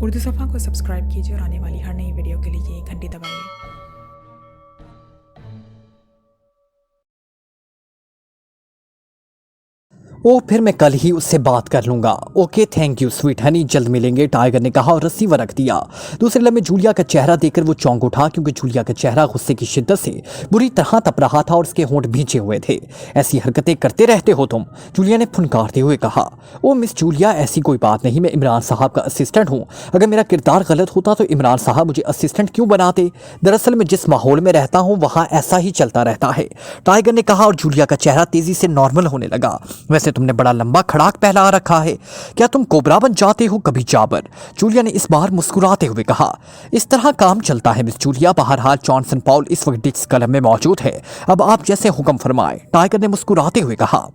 उर्दू सफ़ा को सब्सक्राइब कीजिए और आने वाली हर नई वीडियो के लिए घंटी दबाइए। ओ फिर मैं कल ही उससे बात कर लूंगा। Okay thank you sweet Honey, जल्द मिलेंगे, टाइगर ने कहा और रिसीवर रख दिया। दूसरे लम्हे जूलिया का चेहरा देखकर वो चौंक उठा, क्योंकि जूलिया का चेहरा गुस्से की शिद्दत से बुरी तरह तप रहा था और उसके होंठ भींचे हुए थे। ऐसी हरकतें करते रहते हो तुम, जूलिया ने फुनकारते हुए कहा। ओ मिस जूलिया, ऐसी कोई बात नहीं, मैं इमरान साहब का असिस्टेंट हूँ। अगर मेरा किरदार गलत होता तो इमरान साहब मुझे असिस्टेंट क्यों बनाते? दरअसल मैं जिस माहौल में रहता हूँ वहाँ ऐसा ही चलता रहता है, टाइगर ने कहा और जूलिया का चेहरा तेजी से नॉर्मल होने लगा। वैसे तुमने बड़ा लंबा खड़ाक पहना रखा है, क्या तुम कोबरा बन जाते हो कभी जाबर? जूलिया ने इस बार मुस्कुराते हुए कहा। इस तरह काम चलता है मिस जूलिया, बहरहाल जॉनसन पॉल इस वक्त डिक्स क्लब में मौजूद है, अब आप जैसे हुक्म फरमाए, टाइगर ने मुस्कुराते हुए कहा।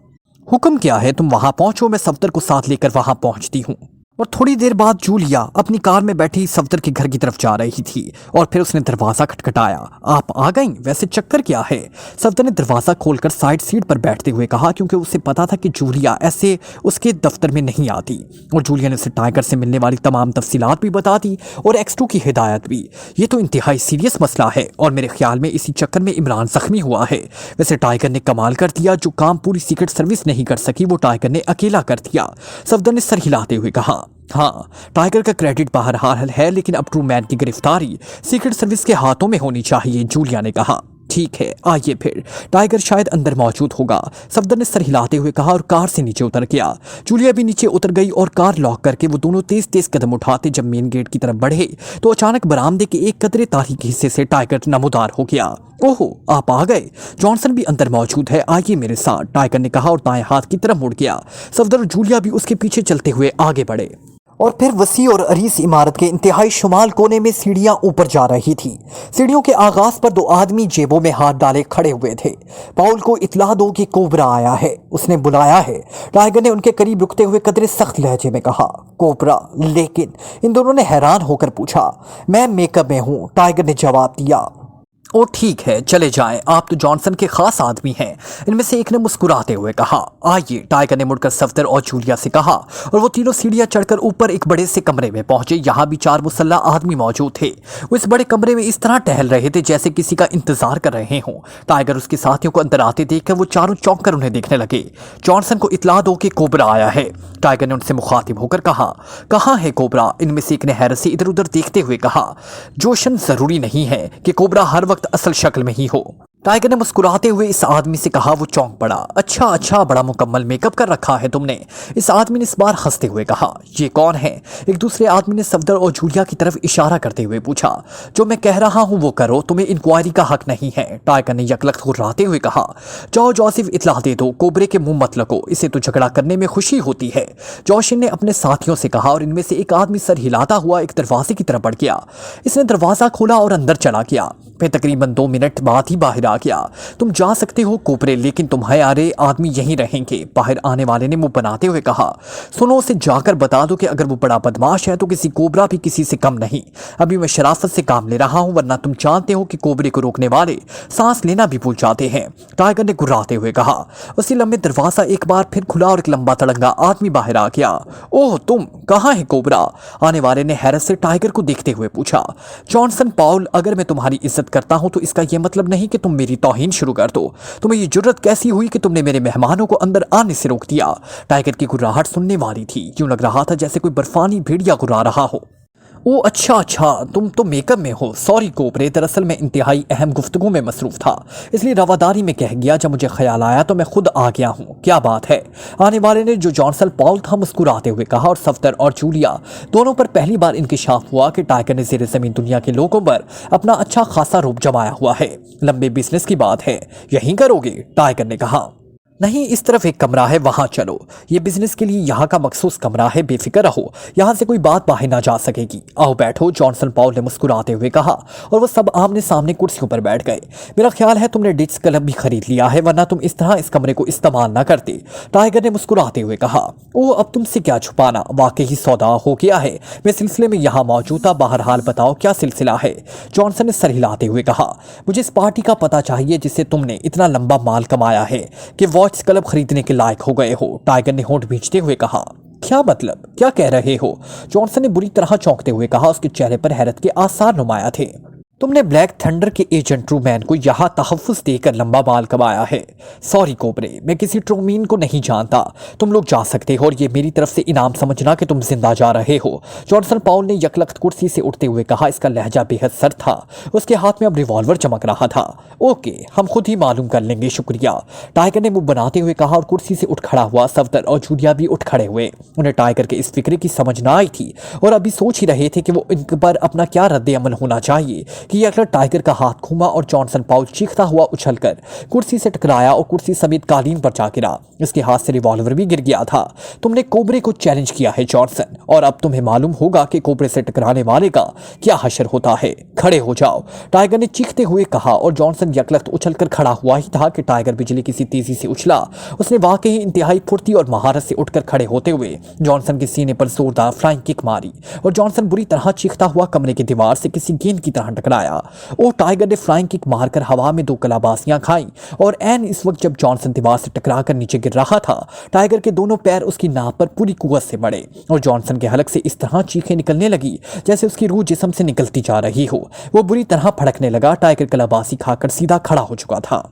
हुक्म क्या है? तुम वहां पहुंचो, मैं सफदर को साथ लेकर वहां पहुंचती हूँ। और थोड़ी देर बाद जूलिया अपनी कार में बैठी सफदर के घर की तरफ जा रही थी और फिर उसने दरवाजा खटखटाया। आप आ गईं? वैसे चक्कर क्या है? सफदर ने दरवाजा खोलकर साइड सीट पर बैठते हुए कहा, क्योंकि उसे पता था कि जूलिया ऐसे उसके दफ्तर में नहीं आती। और जूलिया ने उसे टाइगर से मिलने वाली तमाम तफसीलात भी बता दी और एक्स2 की हिदायत भी। ये तो इंतहाई सीरियस मसला है और मेरे ख्याल में इसी चक्कर में इमरान जख्मी हुआ है। वैसे टाइगर ने कमाल कर दिया, जो काम पूरी सीक्रेट सर्विस नहीं कर सकी वो टाइगर ने अकेला कर दिया, सफदर ने सर हिलाते हुए कहा। हाँ, टाइगर का क्रेडिट बहरहाल है, लेकिन अब ट्रू मैन की गिरफ्तारी सीक्रेट सर्विस के हाथों में होनी चाहिए, जूलिया ने कहा। ठीक है, आइए फिर, टाइगर शायद अंदर मौजूद होगा, सफदर ने सर हिलाते हुए कहा और कार से नीचे उतर गया। जूलिया भी नीचे उतर गई और कार लॉक करके वो दोनों तेज तेज कदम उठाते जब मेन गेट की तरफ बढ़े तो अचानक बरामदे के एक कतरे तारीख हिस्से से टाइगर नमूदार हो गया। ओहो, आप आ गए, जॉनसन भी अंदर मौजूद है, आइए मेरे साथ, टाइगर ने कहा और दाएं हाथ की तरफ मुड़ गया। सफदर और जूलिया भी उसके पीछे चलते हुए आगे बढ़े और फिर वसी और अरीस इमारत के इंतहाई शुमाल कोने में सीढ़ियां ऊपर जा रही थी। सीढ़ियों के आगाज पर दो आदमी जेबों में हाथ डाले खड़े हुए थे। पाउल को इत्ला दो कि कोबरा आया है, उसने बुलाया है, टाइगर ने उनके करीब रुकते हुए कदरे सख्त लहजे में कहा। कोबरा? लेकिन? इन दोनों ने हैरान होकर पूछा। मैं मेकअप में हूं, टाइगर ने जवाब दिया। ओ ठीक है, चले जाएं, आप तो जॉनसन के खास आदमी हैं, इनमें से एक ने मुस्कुराते हुए कहा। आइए, टाइगर ने मुड़कर सफदर और जूलिया से कहा और वो तीनों सीढ़ियां चढ़कर ऊपर एक बड़े से कमरे में पहुंचे। यहाँ भी 4 मुसल्ला आदमी मौजूद थे। वो इस बड़े कमरे में इस तरह टहल रहे थे जैसे किसी का इंतजार कर रहे हों। टाइगर उसके साथियों को अंदर आते देखकर वो चारों चौंक कर उन्हें देखने लगे। जॉनसन को इत्ला दो कि कोबरा आया है, टाइगर ने उनसे मुखातिब होकर कहा। कहाँ है कोबरा? इनमें से एक ने हैरत से इधर उधर देखते हुए कहा। जोशन, जरूरी नहीं है कि कोबरा हर वक्त असल शक्ल में ही हो, टाइगर ने मुस्कुराते हुए इस आदमी से कहा। वो चौंक पड़ा। अच्छा, बड़ा मुकम्मल मेकअप कर रखा है तुमने, इस आदमी ने इस बार हंसते हुए कहा। ये कौन है? एक दूसरे आदमी ने सफदर और जूलिया की तरफ इशारा करते हुए पूछा। जो मैं कह रहा हूं वो करो, तुम्हें इंक्वायरी का हक नहीं है, टाइगर ने यकलक घुर्राते हुए कहा। जाओ जोसेफ, इत्ला दे दो, कोबरे के मुंह मत लगो, इसे तो झगड़ा करने में खुशी होती है, जोशिन ने अपने साथियों से कहा और इनमें से एक आदमी सर हिलाता हुआ एक दरवाजे की तरफ बढ़ गया। इसने दरवाजा खोला और अंदर चला गया, फिर तकरीबन 2 मिनट बाद ही बाहर आ गया। तुम जा सकते हो कोबरे, लेकिन तुम्हारे आदमी यहीं रहेंगे, बाहर आने वाले ने मुंह बनाते हुए कहा। सुनो, उसे जाकर बता दो कि अगर वो बड़ा बदमाश है तो किसी कोबरा भी किसी से कम नहीं। अभी मैं शराफत से काम ले रहा हूं, वरना तुम जानते हो कि कोबरे को रोकने वाले सांस लेना भी भूल जाते हैं, टाइगर ने गुर्राते हुए कहा। उसी लम्बे दरवाजा एक बार फिर खुला और एक लंबा तड़ंगा आदमी बाहर आ गया। ओह तुम, कहाँ है कोबरा? आने वाले ने हैरत से टाइगर को देखते हुए पूछा। जॉनसन पॉल, अगर मैं तुम्हारी इज्जत करता हूं तो इसका यह मतलब नहीं कि तुम मेरी तौहीन शुरू कर दो। तुम्हें ये जुर्रत कैसी हुई कि तुमने मेरे मेहमानों को अंदर आने से रोक दिया? टाइगर की गुर्राहट सुनने वाली थी, यूं लग रहा था जैसे कोई बर्फानी भेड़िया गुर्रा रहा हो। ओ अच्छा, तुम तो मेकअप में हो, सॉरी कोबरे, दरअसल मैं इंतहाई अहम गुफ्तगू में मसरूफ था, इसलिए रवादारी में कह गया, जब मुझे ख्याल आया तो मैं खुद आ गया हूँ। क्या बात है? आने वाले ने, जो जॉनसन पॉल था, मुस्कुराते हुए कहा और सफदर और जूलिया दोनों पर पहली बार इंकिशाफ हुआ कि टाइगर ने ज़ेरे ज़मीन दुनिया के लोगों पर अपना अच्छा खासा रूप जमाया हुआ है। लंबे बिजनेस की बात है, यहीं करोगे? टाइगर ने कहा। नहीं, इस तरफ एक कमरा है, वहां चलो, ये बिजनेस के लिए यहाँ का मखसूस कमरा है, बेफिक्र रहो, यहाँ से कोई बात बाहर ना जा सकेगी। आओ बैठो, जॉनसन पॉल ने मुस्कुराते हुए कहा और वो सब आमने सामने कुर्सियों पर बैठ गए। मेरा ख्याल है तुमने डिट्स क्लब भी खरीद लिया है, वरना तुम इस तरह इस कमरे को इस्तेमाल ना करते, टाइगर ने मुस्कुराते हुए कहा। ओ, अब तुमसे क्या छुपाना, वाकई सौदा हो गया है, मैं सिलसिले में यहाँ मौजूद था, बहरहाल बताओ क्या सिलसिला है? जॉनसन ने सर हिलाते हुए कहा। मुझे इस पार्टी का पता चाहिए जिससे तुमने इतना लंबा माल कमाया है कि वॉच क्लब खरीदने के लायक हो गए हो, टाइगर ने होंठ भींचते हुए कहा। क्या मतलब, क्या कह रहे हो? जॉनसन ने बुरी तरह चौंकते हुए कहा। उसके चेहरे पर हैरत के आसार नुमाया थे। तुमने ब्लैक थंडर के एजेंट ट्रूमैन को यहाँ तहफ्फुज़ देकर लंबा बाल कमाया है। सॉरी कोबरे, मैं किसी ट्रूमैन को नहीं जानता। तुम लोग जा सकते हो और ये मेरी तरफ से इनाम समझना कि तुम जिंदा जा रहे हो। जॉनसन पाउल ने यकलख्त कुर्सी से उठते हुए कहा। इसका लहजा बेहद सर था। उसके हाथ में अब रिवॉल्वर चमक रहा था। ओके, हम खुद ही मालूम कर लेंगे, शुक्रिया, टाइगर ने मुंह बनाते हुए कहा और कुर्सी से उठ खड़ा हुआ। सफदर और जूलिया भी उठ खड़े हुए। उन्हें टाइगर के इस फिक्र की समझ न आई थी और अभी सोच ही रहे थे कि वो इन पर अपना क्या रद्द अमल होना चाहिए कि यह टाइगर का हाथ घूमा और जॉनसन पाउल चीखता हुआ उछलकर कुर्सी से टकराया और कुर्सी समेत कालीन पर जा गिरा। इसके हाथ से रिवॉल्वर भी गिर गया था। तुमने कोबरे को चैलेंज किया है जॉनसन, और अब तुम्हें मालूम होगा कि कोबरे से टकराने वाले का क्या हशर होता है। खड़े हो जाओ, टाइगर ने चीखते हुए कहा और जॉनसन यकलख्त उछलकर खड़ा हुआ ही था कि टाइगर बिजली की सी तेजी से उछला। उसने वाकई इंतहाई फुर्ती और महारत से उठकर खड़े होते हुए जॉनसन के सीने पर जोरदार फ्लाइंग किक मारी और जॉनसन बुरी तरह चीखता हुआ कमरे की दीवार से किसी गेंद की तरह टकराया। ओ टाइगर ने फ्लाइंग किक मारकर हवा में 2 कलाबाजियां खाईं और ऐन इस वक्त जब जॉनसन दीवार से टकराकर नीचे गिर रहा था, टाइगर के दोनों पैर उसकी नाक पर पूरी कुव्वत से बढ़े और जॉनसन के हलक से इस तरह चीखें निकलने लगी जैसे उसकी रूह जिस्म से निकलती जा रही हो। वो बुरी तरह फड़कने लगा। टाइगर कलाबाजी खाकर सीधा खड़ा हो चुका था।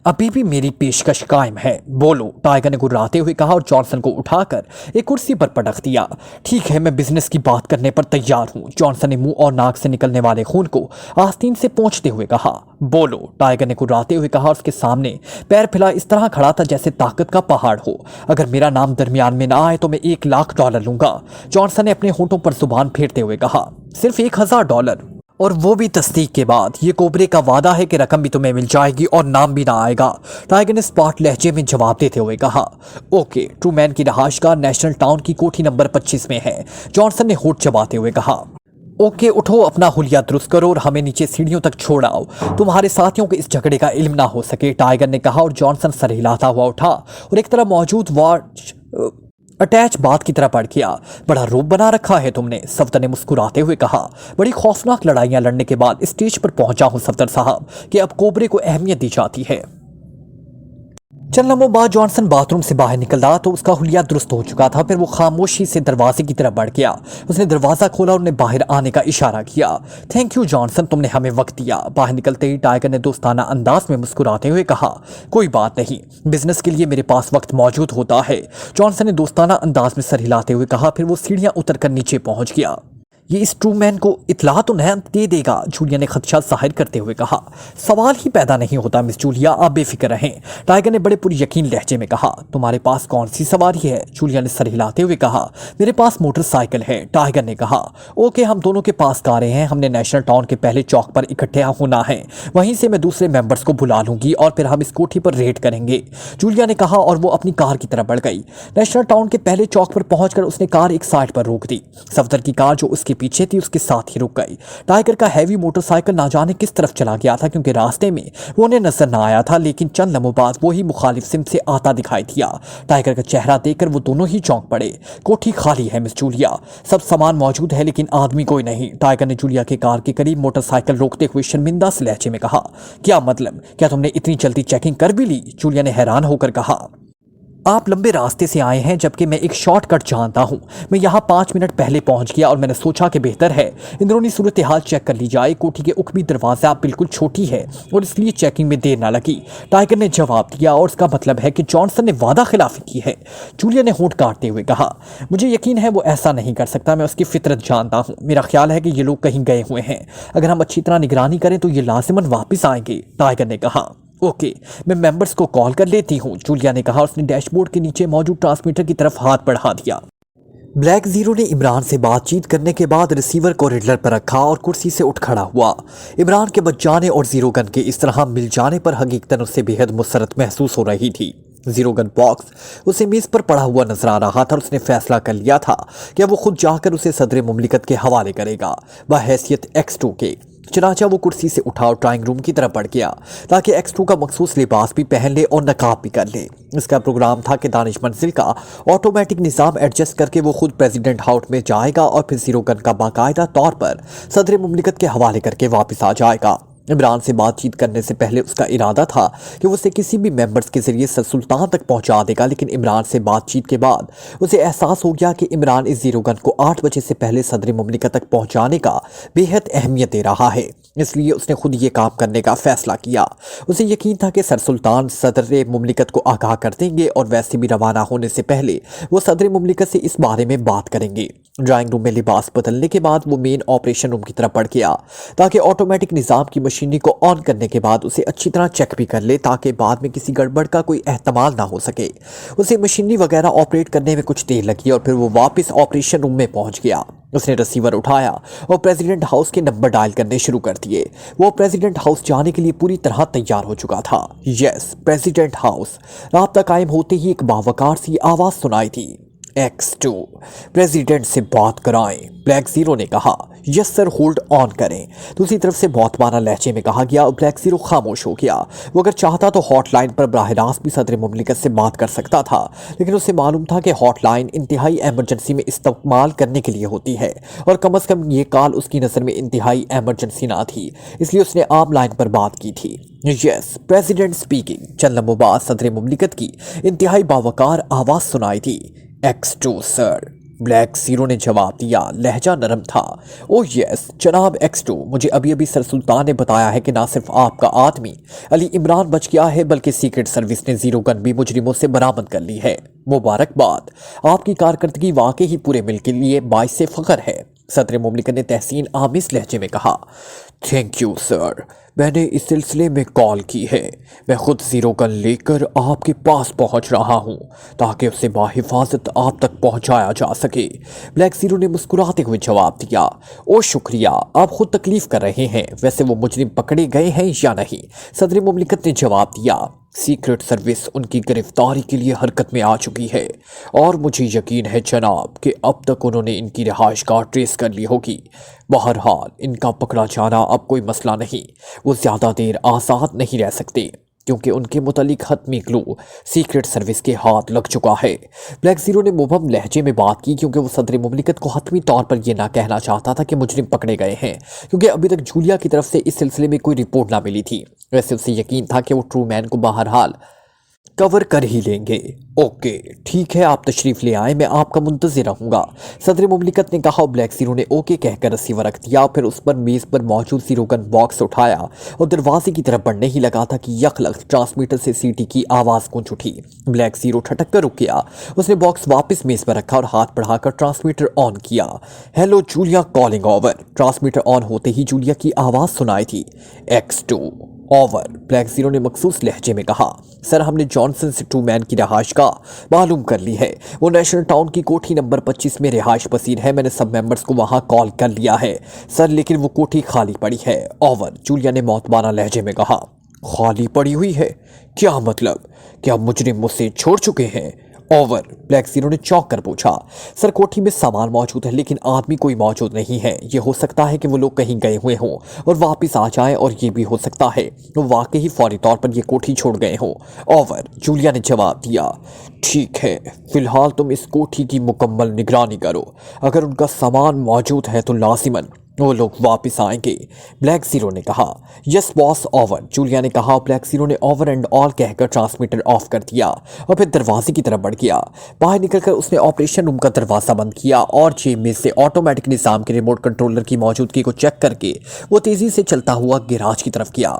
अभी भी मेरी पेशकश कायम है, बोलो, टाइगर ने गुर्राते हुए कहा और जॉनसन को उठाकर एक कुर्सी पर पटक दिया। ठीक है, मैं बिजनेस की बात करने पर तैयार हूं, जॉनसन ने मुंह और नाक से निकलने वाले खून को आस्तीन से पोंछते हुए कहा। बोलो, टाइगर ने गुर्राते हुए कहा और उसके सामने पैर फैला इस तरह खड़ा था जैसे ताकत का पहाड़ हो। अगर मेरा नाम दरमियान में ना आए तो मैं $1,00,000 लूंगा, जॉनसन ने अपने होठों पर जुबान फेरते हुए कहा। सिर्फ $1,000, और वो भी तस्दीक के बाद। ये कोबरे का वादा है कि रकम भी तुम्हें मिल जाएगी और नाम भी ना आएगा, टाइगर ने स्पॉट लहजे में जवाब देते हुए कहा। ओके, ट्रूमैन की रहायशगाह नेशनल टाउन की कोठी नंबर 25 में है, जॉनसन ने होठ चबाते हुए कहा। ओके, उठो, अपना हुलिया दुरुस्त करो और हमें नीचे सीढ़ियों तक छोड़ आओ। तुम्हारे साथियों को इस झगड़े का इल्म ना हो सके, टाइगर ने कहा और जॉनसन सर हिलाता हुआ उठा और एक तरफ मौजूद वॉच अटैच बात की तरह पड़ गया। बड़ा रूप बना रखा है तुमने, सफदर ने मुस्कुराते हुए कहा। बड़ी खौफनाक लड़ाइयां लड़ने के बाद स्टेज पर पहुंचा हूं सफदर साहब कि अब कोबरे को अहमियत दी जाती है। चंद लम्हों बाद जॉनसन बाथरूम से बाहर निकला तो उसका हुलिया दुरुस्त हो चुका था। फिर वो खामोशी से दरवाजे की तरफ बढ़ गया। उसने दरवाजा खोला और उन्हें बाहर आने का इशारा किया। थैंक यू जॉनसन, तुमने हमें वक्त दिया। बाहर निकलते ही टाइगर ने दोस्ताना अंदाज में मुस्कुराते हुए कहा। कोई बात नहीं, बिजनेस के लिए मेरे पास वक्त मौजूद होता है, जॉनसन ने दोस्ताना अंदाज में सर हिलाते हुए कहा। फिर वो सीढ़ियां उतरकर नीचे पहुंच गया। ये इस ट्रूमैन को इतला तो नहीं दे देगा, जूलिया ने खदशा जाहिर करते हुए कहा। सवाल ही पैदा नहीं होता मिस जूलिया, आप बेफिक्र रहें, टाइगर ने बड़े पुरी यकीन लहजे में कहा। तुम्हारे पास कौन सी सवारी है, जूलिया ने सर हिलाते हुए कहा। मेरे पास मोटरसाइकिल है, टाइगर ने कहा। ओके, हम दोनों के पास कारें हैं। हमने नेशनल टाउन के पहले चौक पर इकट्ठे होना है, वहीं से मैं दूसरे मेंबर्स को बुला लूंगी और फिर हम इस कोठी पर रेड करेंगे, जूलिया ने कहा और वो अपनी कार की तरफ बढ़ गई। नेशनल टाउन के पहले चौक पर पहुंचकर उसने कार एक साइड पर रोक दी। सफदर की कार जो उसके पीछे थी उसके साथ ही रुक गई। टाइगर का हैवी मोटरसाइकिल ना जाने किस तरफ चला गया था क्योंकि रास्ते में वो उन्हें नजर ना आया था, लेकिन चंद लम्हों बाद वो ही मुखालिफ सिमत से आता दिखाई दिया। टाइगर का चेहरा देखकर वो दोनों ही चौंक पड़े। कोठी खाली है मिस जूलिया, सब सामान मौजूद है लेकिन आदमी कोई नहीं, टाइगर ने जूलिया के कार के करीब मोटरसाइकिल रोकते हुए शर्मिंदा से लहजे में कहा। क्या मतलब, क्या तुमने इतनी जल्दी चेकिंग कर भी ली, जूलिया ने हैरान होकर कहा। आप लंबे रास्ते से आए हैं जबकि मैं एक शॉर्टकट जानता हूं। मैं यहाँ 5 मिनट पहले पहुंच गया और मैंने सोचा कि बेहतर है अंदरूनी सूरत हाल चेक कर ली जाए। कोठी के उखबी दरवाजा बिल्कुल छोटी है और इसलिए चेकिंग में देर ना लगी, टाइगर ने जवाब दिया। और इसका मतलब है कि जॉनसन ने वादा खिलाफी की है, जूलिया ने होंठ काटते हुए कहा। मुझे यकीन है वो ऐसा नहीं कर सकता, मैं उसकी फितरत जानता हूँ। मेरा ख्याल है कि ये लोग कहीं गए हुए हैं, अगर हम अच्छी तरह निगरानी करें तो ये लाजिमन वापस आएंगे, टाइगर ने कहा। ओके, मैं मेंबर्स को कॉल कर लेती हूँ, जूलिया ने कहा। उसने डैशबोर्ड के नीचे मौजूद ट्रांसमीटर की तरफ हाथ बढ़ा दिया। ब्लैक जीरो ने इमरान से बातचीत करने के बाद रिसीवर को रिडलर पर रखा और कुर्सी से उठ खड़ा हुआ। इमरान के बच जाने और जीरो गन के इस तरह मिल जाने पर हकीकतन उसे बेहद मुसरत महसूस हो रही थी। जीरो गन बॉक्स उसे मेज पर पड़ा हुआ नजर आ रहा था और उसने फैसला कर लिया था कि वो खुद जाकर उसे सदर मुमलिकत के हवाले करेगा, बहैसियत X2 के। चनाचा वो कुर्सी से उठा और ड्राइंग रूम की तरफ बढ़ गया ताकि X2 का मखसूस लिबास भी पहन ले और नकाब भी कर ले। इसका प्रोग्राम था कि दानिश मंजिल का ऑटोमेटिक निज़ाम एडजस्ट करके वो खुद प्रेसिडेंट हाउस में जाएगा और फिर जीरो गन का बाकायदा तौर पर सदर मुमलिकत के हवाले करके वापस आ जाएगा। عمران سے بات چیت کرنے سے پہلے اس کا ارادہ تھا کہ وہ اسے کسی بھی ممبرز کے ذریعے سر سلطان تک پہنچا دے گا، لیکن عمران سے بات چیت کے بعد اسے احساس ہو گیا کہ عمران اس زیرو گن کو 8 بجے سے پہلے صدر مملکت تک پہنچانے کا بے حد اہمیت دے رہا ہے، اس لیے اس نے خود یہ کام کرنے کا فیصلہ کیا۔ اسے یقین تھا کہ سر سلطان صدر مملکت کو آگاہ کر دیں گے اور ویسے بھی روانہ ہونے سے پہلے وہ صدر مملکت سے اس بارے میں بات کریں گے۔ ڈرائنگ روم میں لباس بدلنے کے بعد وہ مین آپریشن روم کی طرف بڑھ گیا تاکہ آٹومیٹک نظام کی مشینری کو آن کرنے کے بعد اسے اچھی طرح چیک بھی کر لے تاکہ بعد میں کسی گڑبڑ کا کوئی احتمال نہ ہو سکے۔ اسے مشینری وغیرہ آپریٹ کرنے میں کچھ دیر لگی اور پھر وہ واپس آپریشن روم میں پہنچ گیا۔ اس نے رسیور اٹھایا اور پریزیڈنٹ ہاؤس کے نمبر ڈائل کرنے شروع کر دیے۔ وہ پریزیڈنٹ ہاؤس جانے کے لیے پوری طرح تیار ہو چکا تھا۔ یس، پریزیڈنٹ ہاؤس۔ رابطہ قائم ہوتے ہی ایک باوقار سی آواز سنائی تھی، X2 پریزیڈنٹ سے بات کرائیں۔ بلیک زیرو نے کہا، یس سر، ہولڈ آن کریں۔ دوسری طرف سے موتمانہ لہجے میں کہا گیا اور بلیک زیرو خاموش ہو گیا۔ وہ اگر چاہتا تو ہاٹ لائن پر براہ راست بھی صدر مملکت سے بات کر سکتا تھا، لیکن اسے معلوم تھا کہ ہاٹ لائن انتہائی ایمرجنسی میں استعمال کرنے کے لیے ہوتی ہے اور کم از کم یہ کال اس کی نظر میں انتہائی ایمرجنسی نہ تھی، اس لیے اس نے عام لائن پر بات کی تھی۔ یس پریزیڈنٹ اسپیکنگ۔ چند لمحوں بعد صدر مملکت کی انتہائی باوقار آواز سنائی تھی، X2 سر۔ بلیک زیرو نے جواب دیا، لہجہ نرم تھا۔ او یس جناب X2، مجھے ابھی سر سلطان نے بتایا ہے کہ نہ صرف آپ کا آدمی علی عمران بچ گیا ہے بلکہ سیکرٹ سروس نے زیرو گن بھی مجرموں سے برآمد کر لی ہے۔ مبارکباد، آپ کی کارکردگی واقعی ہی پورے ملک کے لیے باعث فخر ہے، صدر مملکت نے تحسین آمیز لہجے میں کہا۔ تھینک یو سر، میں نے اس سلسلے میں کال کی ہے۔ میں خود زیرو گن لے کر آپ کے پاس پہنچ رہا ہوں تاکہ اسے باحفاظت آپ تک پہنچایا جا سکے۔ بلیک زیرو نے مسکراتے ہوئے جواب دیا، او شکریہ، آپ خود تکلیف کر رہے ہیں۔ ویسے وہ مجرم پکڑے گئے ہیں یا نہیں؟ صدر مملکت نے جواب دیا، سیکرٹ سروس ان کی گرفتاری کے لیے حرکت میں آ چکی ہے اور مجھے یقین ہے جناب کہ اب تک انہوں نے ان کی رہائش گاہ ٹریس کر لی ہوگی۔ بہرحال ان کا پکڑا جانا اب کوئی مسئلہ نہیں، وہ زیادہ دیر آزاد نہیں رہ سکتے کیونکہ ان کے متعلق حتمی کلو سیکرٹ سروس کے ہاتھ لگ چکا ہے۔ بلیک زیرو نے مبہم لہجے میں بات کی کیونکہ وہ صدر مملکت کو حتمی طور پر یہ نہ کہنا چاہتا تھا کہ مجرم پکڑے گئے ہیں، کیونکہ ابھی تک جولیا کی طرف سے اس سلسلے میں کوئی رپورٹ نہ ملی تھی۔ ویسے اسے یقین تھا کہ وہ ٹرو مین کو بہرحال کور کر ہی لیں گے۔ اوکے ٹھیک ہے، آپ تشریف لے آئیں، میں آپ کا منتظر رہوں گا، صدر مملکت نے کہا۔ بلیک زیرو نے اوکے کہہ کر رسیور رکھ دیا، پھر اس پر میز پر موجود زیرو گن باکس اٹھایا اور دروازے کی طرف بڑھنے ہی لگا تھا کہ یکلخت ٹرانسمیٹر سے سیٹی کی آواز گونج اٹھی۔ بلیک زیرو ٹھٹک کر رک گیا۔ اس نے باکس واپس میز پر رکھا اور ہاتھ بڑھا کر ٹرانسمیٹر آن کیا۔ Hello Julia, calling over. Transmitter on ہوتے ہی جولیا کی آواز سنائی تھی، X2 اوور۔ بلیک زیرو نے مخصوص لہجے میں کہا، سر ہم نے جانسن سے ٹرو مین کی رہائش گاہ معلوم کر لی ہے، وہ نیشنل ٹاؤن کی کوٹھی نمبر 25 میں رہائش پذیر ہے۔ میں نے سب ممبرز کو وہاں کال کر لیا ہے سر، لیکن وہ کوٹھی خالی پڑی ہے۔ اوور، جولیا نے موتمانہ لہجے میں کہا۔ خالی پڑی ہوئی ہے؟ کیا مطلب؟ کیا مجرم مجھ سے چھوڑ چکے ہیں؟ اوور، بلیک زیرو نے چونک کر پوچھا۔ سر کوٹھی میں سامان موجود ہے لیکن آدمی کوئی موجود نہیں ہے، یہ ہو سکتا ہے کہ وہ لوگ کہیں گئے ہوئے ہوں اور واپس آ جائیں، اور یہ بھی ہو سکتا ہے وہ واقعی فوری طور پر یہ کوٹھی چھوڑ گئے ہوں۔ اوور، جولیا نے جواب دیا۔ ٹھیک ہے، فی الحال تم اس کوٹھی کی مکمل نگرانی کرو، اگر ان کا سامان موجود ہے تو لازماً وہ لوگ واپس آئیں گے، بلیک زیرو نے کہا۔ یس باس، اوور، جولیا نے کہا۔ بلیک زیرو نے اوور اینڈ آل کہہ کر ٹرانسمیٹر آف کر دیا اور پھر دروازے کی طرف بڑھ گیا۔ باہر نکل کر اس نے آپریشن روم کا دروازہ بند کیا اور جیب میں سے آٹومیٹک نظام کے ریموٹ کنٹرولر کی موجودگی کو چیک کر کے وہ تیزی سے چلتا ہوا گیراج کی طرف گیا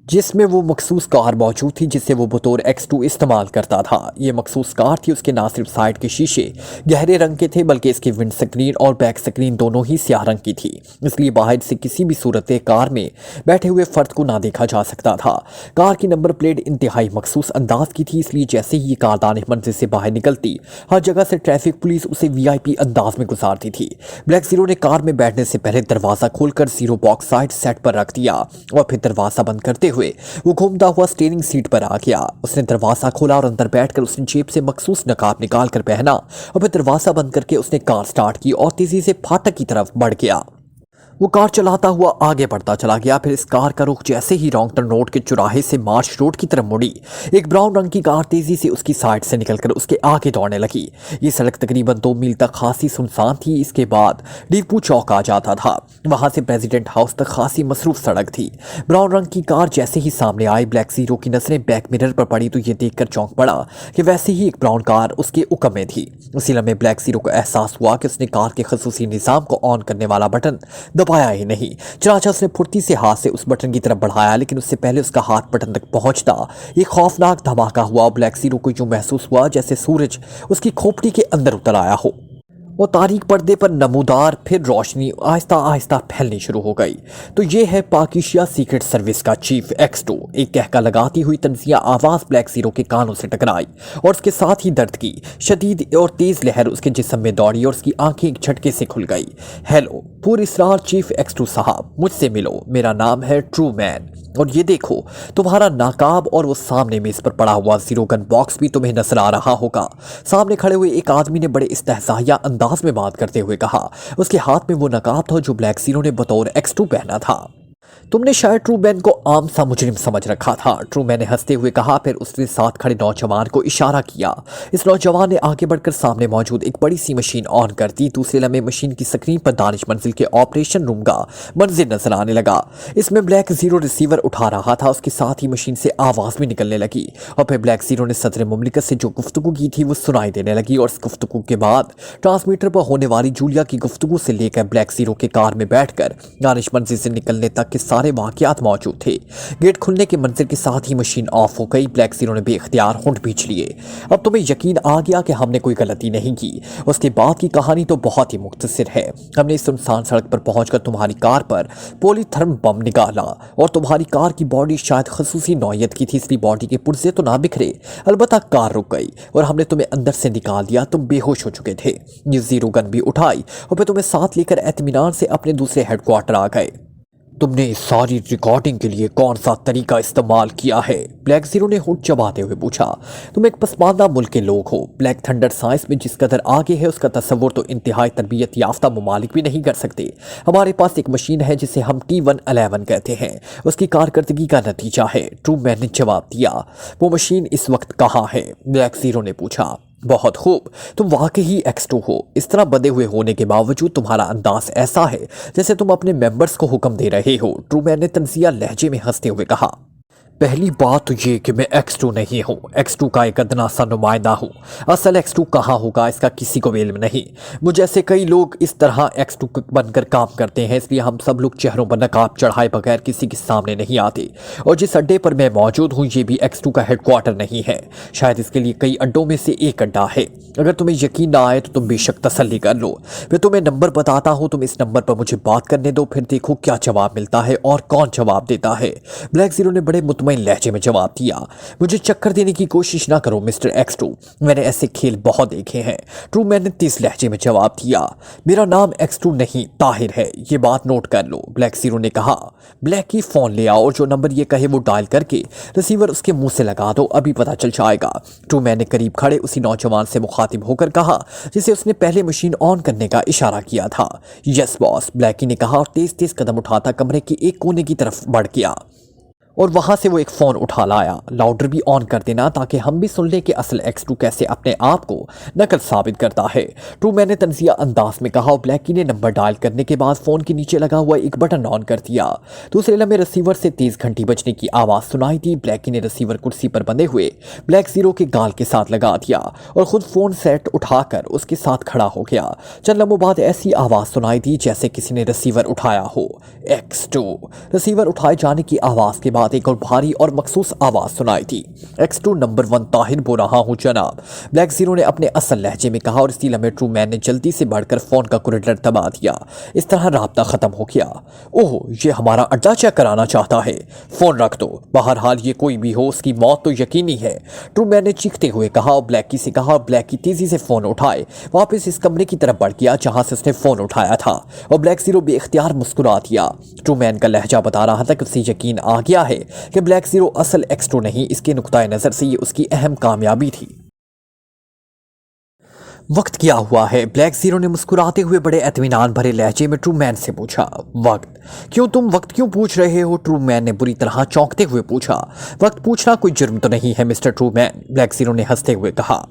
جس میں وہ مخصوص کار موجود تھی جسے وہ بطور X2 استعمال کرتا تھا۔ یہ مخصوص کار تھی، اس کے نہ صرف سائیڈ کے شیشے گہرے رنگ کے تھے بلکہ اس کی ونڈ سکرین اور بیک سکرین دونوں ہی سیاہ رنگ کی تھی، اس لیے باہر سے کسی بھی صورت کار میں بیٹھے ہوئے فرد کو نہ دیکھا جا سکتا تھا۔ کار کی نمبر پلیٹ انتہائی مخصوص انداز کی تھی، اس لیے جیسے ہی یہ کار دانے منزل سے باہر نکلتی ہر جگہ سے ٹریفک پولیس اسے VIP انداز میں گزارتی تھی۔ بلیک زیرو نے کار میں بیٹھنے سے پہلے دروازہ کھول کر زیرو باکس سائڈ سیٹ پر رکھ دیا اور پھر دروازہ بند کرتے ہوئے وہ گھومتا ہوا سٹیئرنگ سیٹ پر آ گیا۔ اس نے دروازہ کھولا اور اندر بیٹھ کر اس نے جیب سے مخصوص نقاب نکال کر پہنا اور پھر دروازہ بند کر کے اس نے کار سٹارٹ کی اور تیزی سے پھاٹک کی طرف بڑھ گیا۔ वो कार चलाता हुआ आगे बढ़ता चला गया। फिर इस कार का रुख जैसे ही रॉन्ग टर्न रोड के चौराहे से मार्च रोड की तरफ मुड़ी, एक ब्राउन रंग की कार तेजी से उसकी साइड से निकलकर उसके आगे दौड़ने लगी। ये सड़क तकरीबन 2 मील तक खासी सुनसान थी। इसके बाद डिपो चौक आ जाता था। वहां से प्रेसिडेंट हाउस तक खासी मसरूफ सड़क थी। ब्राउन रंग की कार जैसे ही सामने आई, ब्लैक जीरो की नजरें बैक मिरर पर पड़ी तो ये देखकर चौंक पड़ा कि वैसे ही एक ब्राउन कार उसके उकम में थी। उसी लम्हे ब्लैक जीरो को एहसास हुआ कि उसने कार के खसूसी निजाम को ऑन करने वाला बटन दबाया ही नहीं। चनाचा उसने फुर्ती से हाथ से उस बटन की तरफ बढ़ाया, लेकिन उससे पहले उसका हाथ बटन तक पहुंचता एक खौफनाक धमाका हुआ। ब्लैक जीरो को यूं महसूस हुआ जैसे सूरज उसकी खोपड़ी के अंदर उतर आया हो। वो तारीख पर्दे पर नमूदार फिर रोशनी आहिस्ता आहिस्ता फैलनी शुरू हो गई। तो ये है पाकिस्तान सीक्रेट सर्विस का चीफ X2। एक कहका लगाती हुई तंजिया आवाज़ ब्लैक जीरो के कानों से टकराई और उसके साथ ही दर्द की शदीद और तेज़ लहर उसके जिस्म में दौड़ी और उसकी आंखें एक झटके से खुल गई। हेलो पुरअसरार चीफ X2 साहब, मुझसे मिलो। मेरा नाम है ट्रू मैन और ये देखो तुम्हारा नाकाब और वो सामने मेज पर पड़ा हुआ जीरो गन बॉक्स भी तुम्हें नजर आ रहा होगा। सामने खड़े हुए एक आदमी ने बड़े इस्तेहज़ाया अंदाज में बात करते हुए कहा। उसके हाथ में वो नकाब था जो ब्लैक जीरो ने बतौर X2 पहना था। तुमने शायद ट्रू मैन को आम सा मुजरिम समझ रखा था, ट्रू मैन ने हंसते हुए कहा। फिर उसने साथ खड़े नौजवान को इशारा किया। इस नौजवान ने आगे बढ़कर सामने मौजूद एक बड़ी सी मशीन ऑन कर दी। दूसरे लम्हे मशीन की स्क्रीन पर दानिश मंजिल के ऑपरेशन रूम का मंजर नजर आने लगा। इसमें ब्लैक जीरो रिसीवर उठा रहा था। उसके साथ ही मशीन से आवाज भी निकलने लगी और फिर ब्लैक जीरो ने सदर मुमलिकत से जो गुफ्तगू की थी वो सुनाई देने लगी। और इस गुफ्तगू के बाद ट्रांसमीटर पर होने वाली जूलिया की गुफ्तगू से लेकर ब्लैक जीरो के कार में बैठकर दानिश मंजिल से निकलने तक के सारे वाकयात मौजूद थे। गेट खुलने के मंजर के साथ ही मशीन ऑफ हो गई। ब्लैक जीरो ने बेख्तियार होंठ भींच लिए। अब तुम्हें यकीन आ गया कि हमने कोई गलती नहीं की। उसके बाद की कहानी तो बहुत ही मुख्तसर है। हमने इस सुनसान सड़क पर पहुंचकर तुम्हारी कार पर पॉलीथर्म बम निकाला और तुम्हारी कार की बॉडी शायद खसूसी नौयत की थी, इसलिए बॉडी के पुर्जे तो ना बिखरे, अलबत्ता कार रुक गई और हमने तुम्हें अंदर से निकाल दिया। तुम बेहोश हो चुके थे। ये जीरो गन भी उठाई और फिर तुम्हें साथ लेकर एतमीनान से अपने दूसरे हेडक्वार्टर आ गए। तुमने इस सारी रिकॉर्डिंग के लिए कौन सा तरीका इस्तेमाल किया है? ब्लैक जीरो ने होंठ चबाते हुए पूछा। तुम एक पसमानदा मुल्क के लोग हो। ब्लैक थंडर साइंस में जिस कदर आगे है उसका तस्वुर तो इंतहाई तरबियत याफ्ता ममालिक भी नहीं कर सकते। हमारे पास एक मशीन है जिसे हम T111 कहते हैं। उसकी कारकर्दगी का नतीजा है, ट्रू मैन ने जवाब दिया। वो मशीन इस वक्त कहाँ है? ब्लैक जीरो ने पूछा। बहुत खूब, तुम वाकई X2 हो। इस तरह बंधे हुए होने के बावजूद तुम्हारा अंदाज ऐसा है जैसे तुम अपने मेंबर्स को हुक्म दे रहे हो, ट्रू मैन ने तंजिया लहजे में हंसते हुए कहा। पहली बात तो ये कि मैं X2 नहीं हूँ, X2 का एक अदना सा नुमाइंदा हूँ। असल X2 कहाँ होगा इसका किसी को इल्म नहीं। मुझ जैसे कई लोग इस तरह X2 बनकर काम करते हैं, इसलिए हम सब लोग चेहरों पर नकाब चढ़ाए बगैर किसी के सामने नहीं आते। और जिस अड्डे पर मैं मौजूद हूँ ये भी X2 का हेडक्वार्टर नहीं है, शायद इसके लिए कई अड्डों में से एक अड्डा है। अगर तुम्हें यकीन ना आए तो तुम बेशक तसल्ली कर लो। मैं तुम्हें नंबर बताता हूँ, तुम इस नंबर पर मुझे बात करने दो, फिर देखो क्या जवाब मिलता है और कौन जवाब देता है। ब्लैक जीरो ने बड़े मुतमईन लहजे में जवाब दिया। मुझे चक्कर देने की कोशिश ना करो मिस्टर X2, मैंने ऐसे खेल बहुत देखे हैं। ट्रू मैन ने तेज लहजे में जवाब दिया। मेरा नाम X2 नहीं ताहिर है, ये बात नोट कर लो, ब्लैक जीरो ने कहा। ब्लैक की फोन ले आओ और जो नंबर ये कहे वो डायल करके रिसीवर उसके मुंह से लगा दो, अभी पता चल जाएगा। ट्रू मैन ने करीब खड़े उसी नौजवान से मुखातिब होकर कहा जिसे उसने पहले मशीन ऑन करने का इशारा किया था। यस बॉस, ब्लैकी ने कहा और तेज तेज कदम उठाता कमरे के एक कोने की तरफ बढ़ गया और वहां से वो एक फोन उठा लाया। लाउडर भी ऑन कर देना ताकि हम भी सुन ले कि असल X2 कैसे अपने आप को नकल साबित करता है, ट्रू मैन ने तंजिया अंदाज में कहा। ब्लैकी ने नंबर डायल करने के बाद फोन के नीचे लगा हुआ एक बटन ऑन कर दिया। दूसरे लम्हे रिसीवर से तेज घंटी बजने की आवाज सुनाई दी। ब्लैकी ने रिसीवर कुर्सी पर बंधे हुए ब्लैक जीरो के गाल के साथ लगा दिया और खुद फोन सेट उठाकर उसके साथ खड़ा हो गया। चंद लम्हों बाद ऐसी आवाज सुनाई दी जैसे किसी ने रिसीवर उठाया हो। X2। रिसीवर उठाए जाने की आवाज के बाद एक और भारी और मखसूस आवाज सुनाई थी। X2 नंबर 1 ताहिर बोल रहा हूं जनाब, ब्लैक जीरो ने अपने असल लहजे में कहा और इसी लम्हे ट्रू मैन ने जल्दी से बढ़कर फोन का कुरेडर दबा दिया। इस तरह राब्ता खत्म हो गया। ओह, ये हमारा अड्डा चेक कराना चाहता है। फोन रख दो, बहरहाल ये कोई भी हो उसकी मौत तो यकीनी है, ट्रू मैन ने चीखते हुए कहा और ब्लैकी से कहा। ब्लैकी तेजी से फोन उठाए वापस इस कमरे की तरफ बढ़ गया जहां से उसने फोन उठाया था और ब्लैक जीरो बेख्तियार मुस्कुरा दिया। ट्रू मैन का लहजा बता रहा था कि उसे यकीन आ गया है कि ब्लैक जीरो असल X2 नहीं, इसके नुक्ताए नजर से ये उसकी अहम कामयाबी थी। वक्त क्या हुआ है? ब्लैक जीरो ने मुस्कुराते हुए बड़े एतमीनान भरे लहजे में ट्रूमैन से पूछा। वक्त? क्यों, तुम वक्त क्यों पूछ रहे हो? ट्रूमैन ने बुरी तरह चौंकते हुए पूछा। वक्त पूछना कोई जुर्म तो नहीं है मिस्टर ट्रूमैन, ब्लैक जीरो ने हंसते हुए कहा।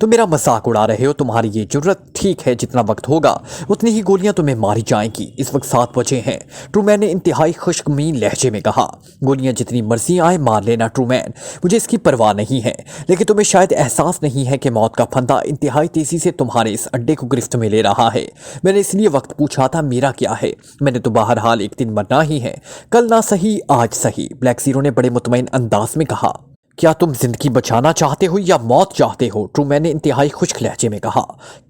तो मेरा मजाक उड़ा रहे हो? तुम्हारी ये जुर्रत? ठीक है, जितना वक्त होगा उतनी ही गोलियां तुम्हें मारी जाएंगी। इस वक्त 7 बजे हैं, ट्रूमैन ने इंतहाई खुशगमीन लहजे में कहा। गोलियां जितनी मर्जी आए मार लेना ट्रूमैन, मुझे इसकी परवाह नहीं है, लेकिन तुम्हें शायद एहसास नहीं है कि मौत का फंदा इंतहाई तेजी से तुम्हारे इस अड्डे को गिरफ्त में ले रहा है। मैंने इसलिए वक्त पूछा था, मेरा क्या है? मैंने तो बहरहाल एक दिन मरना ही है, कल ना सही आज सही, ब्लैक जीरो ने बड़े मुतमईन अंदाज में कहा। क्या तुम जिंदगी बचाना चाहते हो या मौत चाहते हो? ट्रूमैन ने इंतहाई खुश्क लहजे में कहा।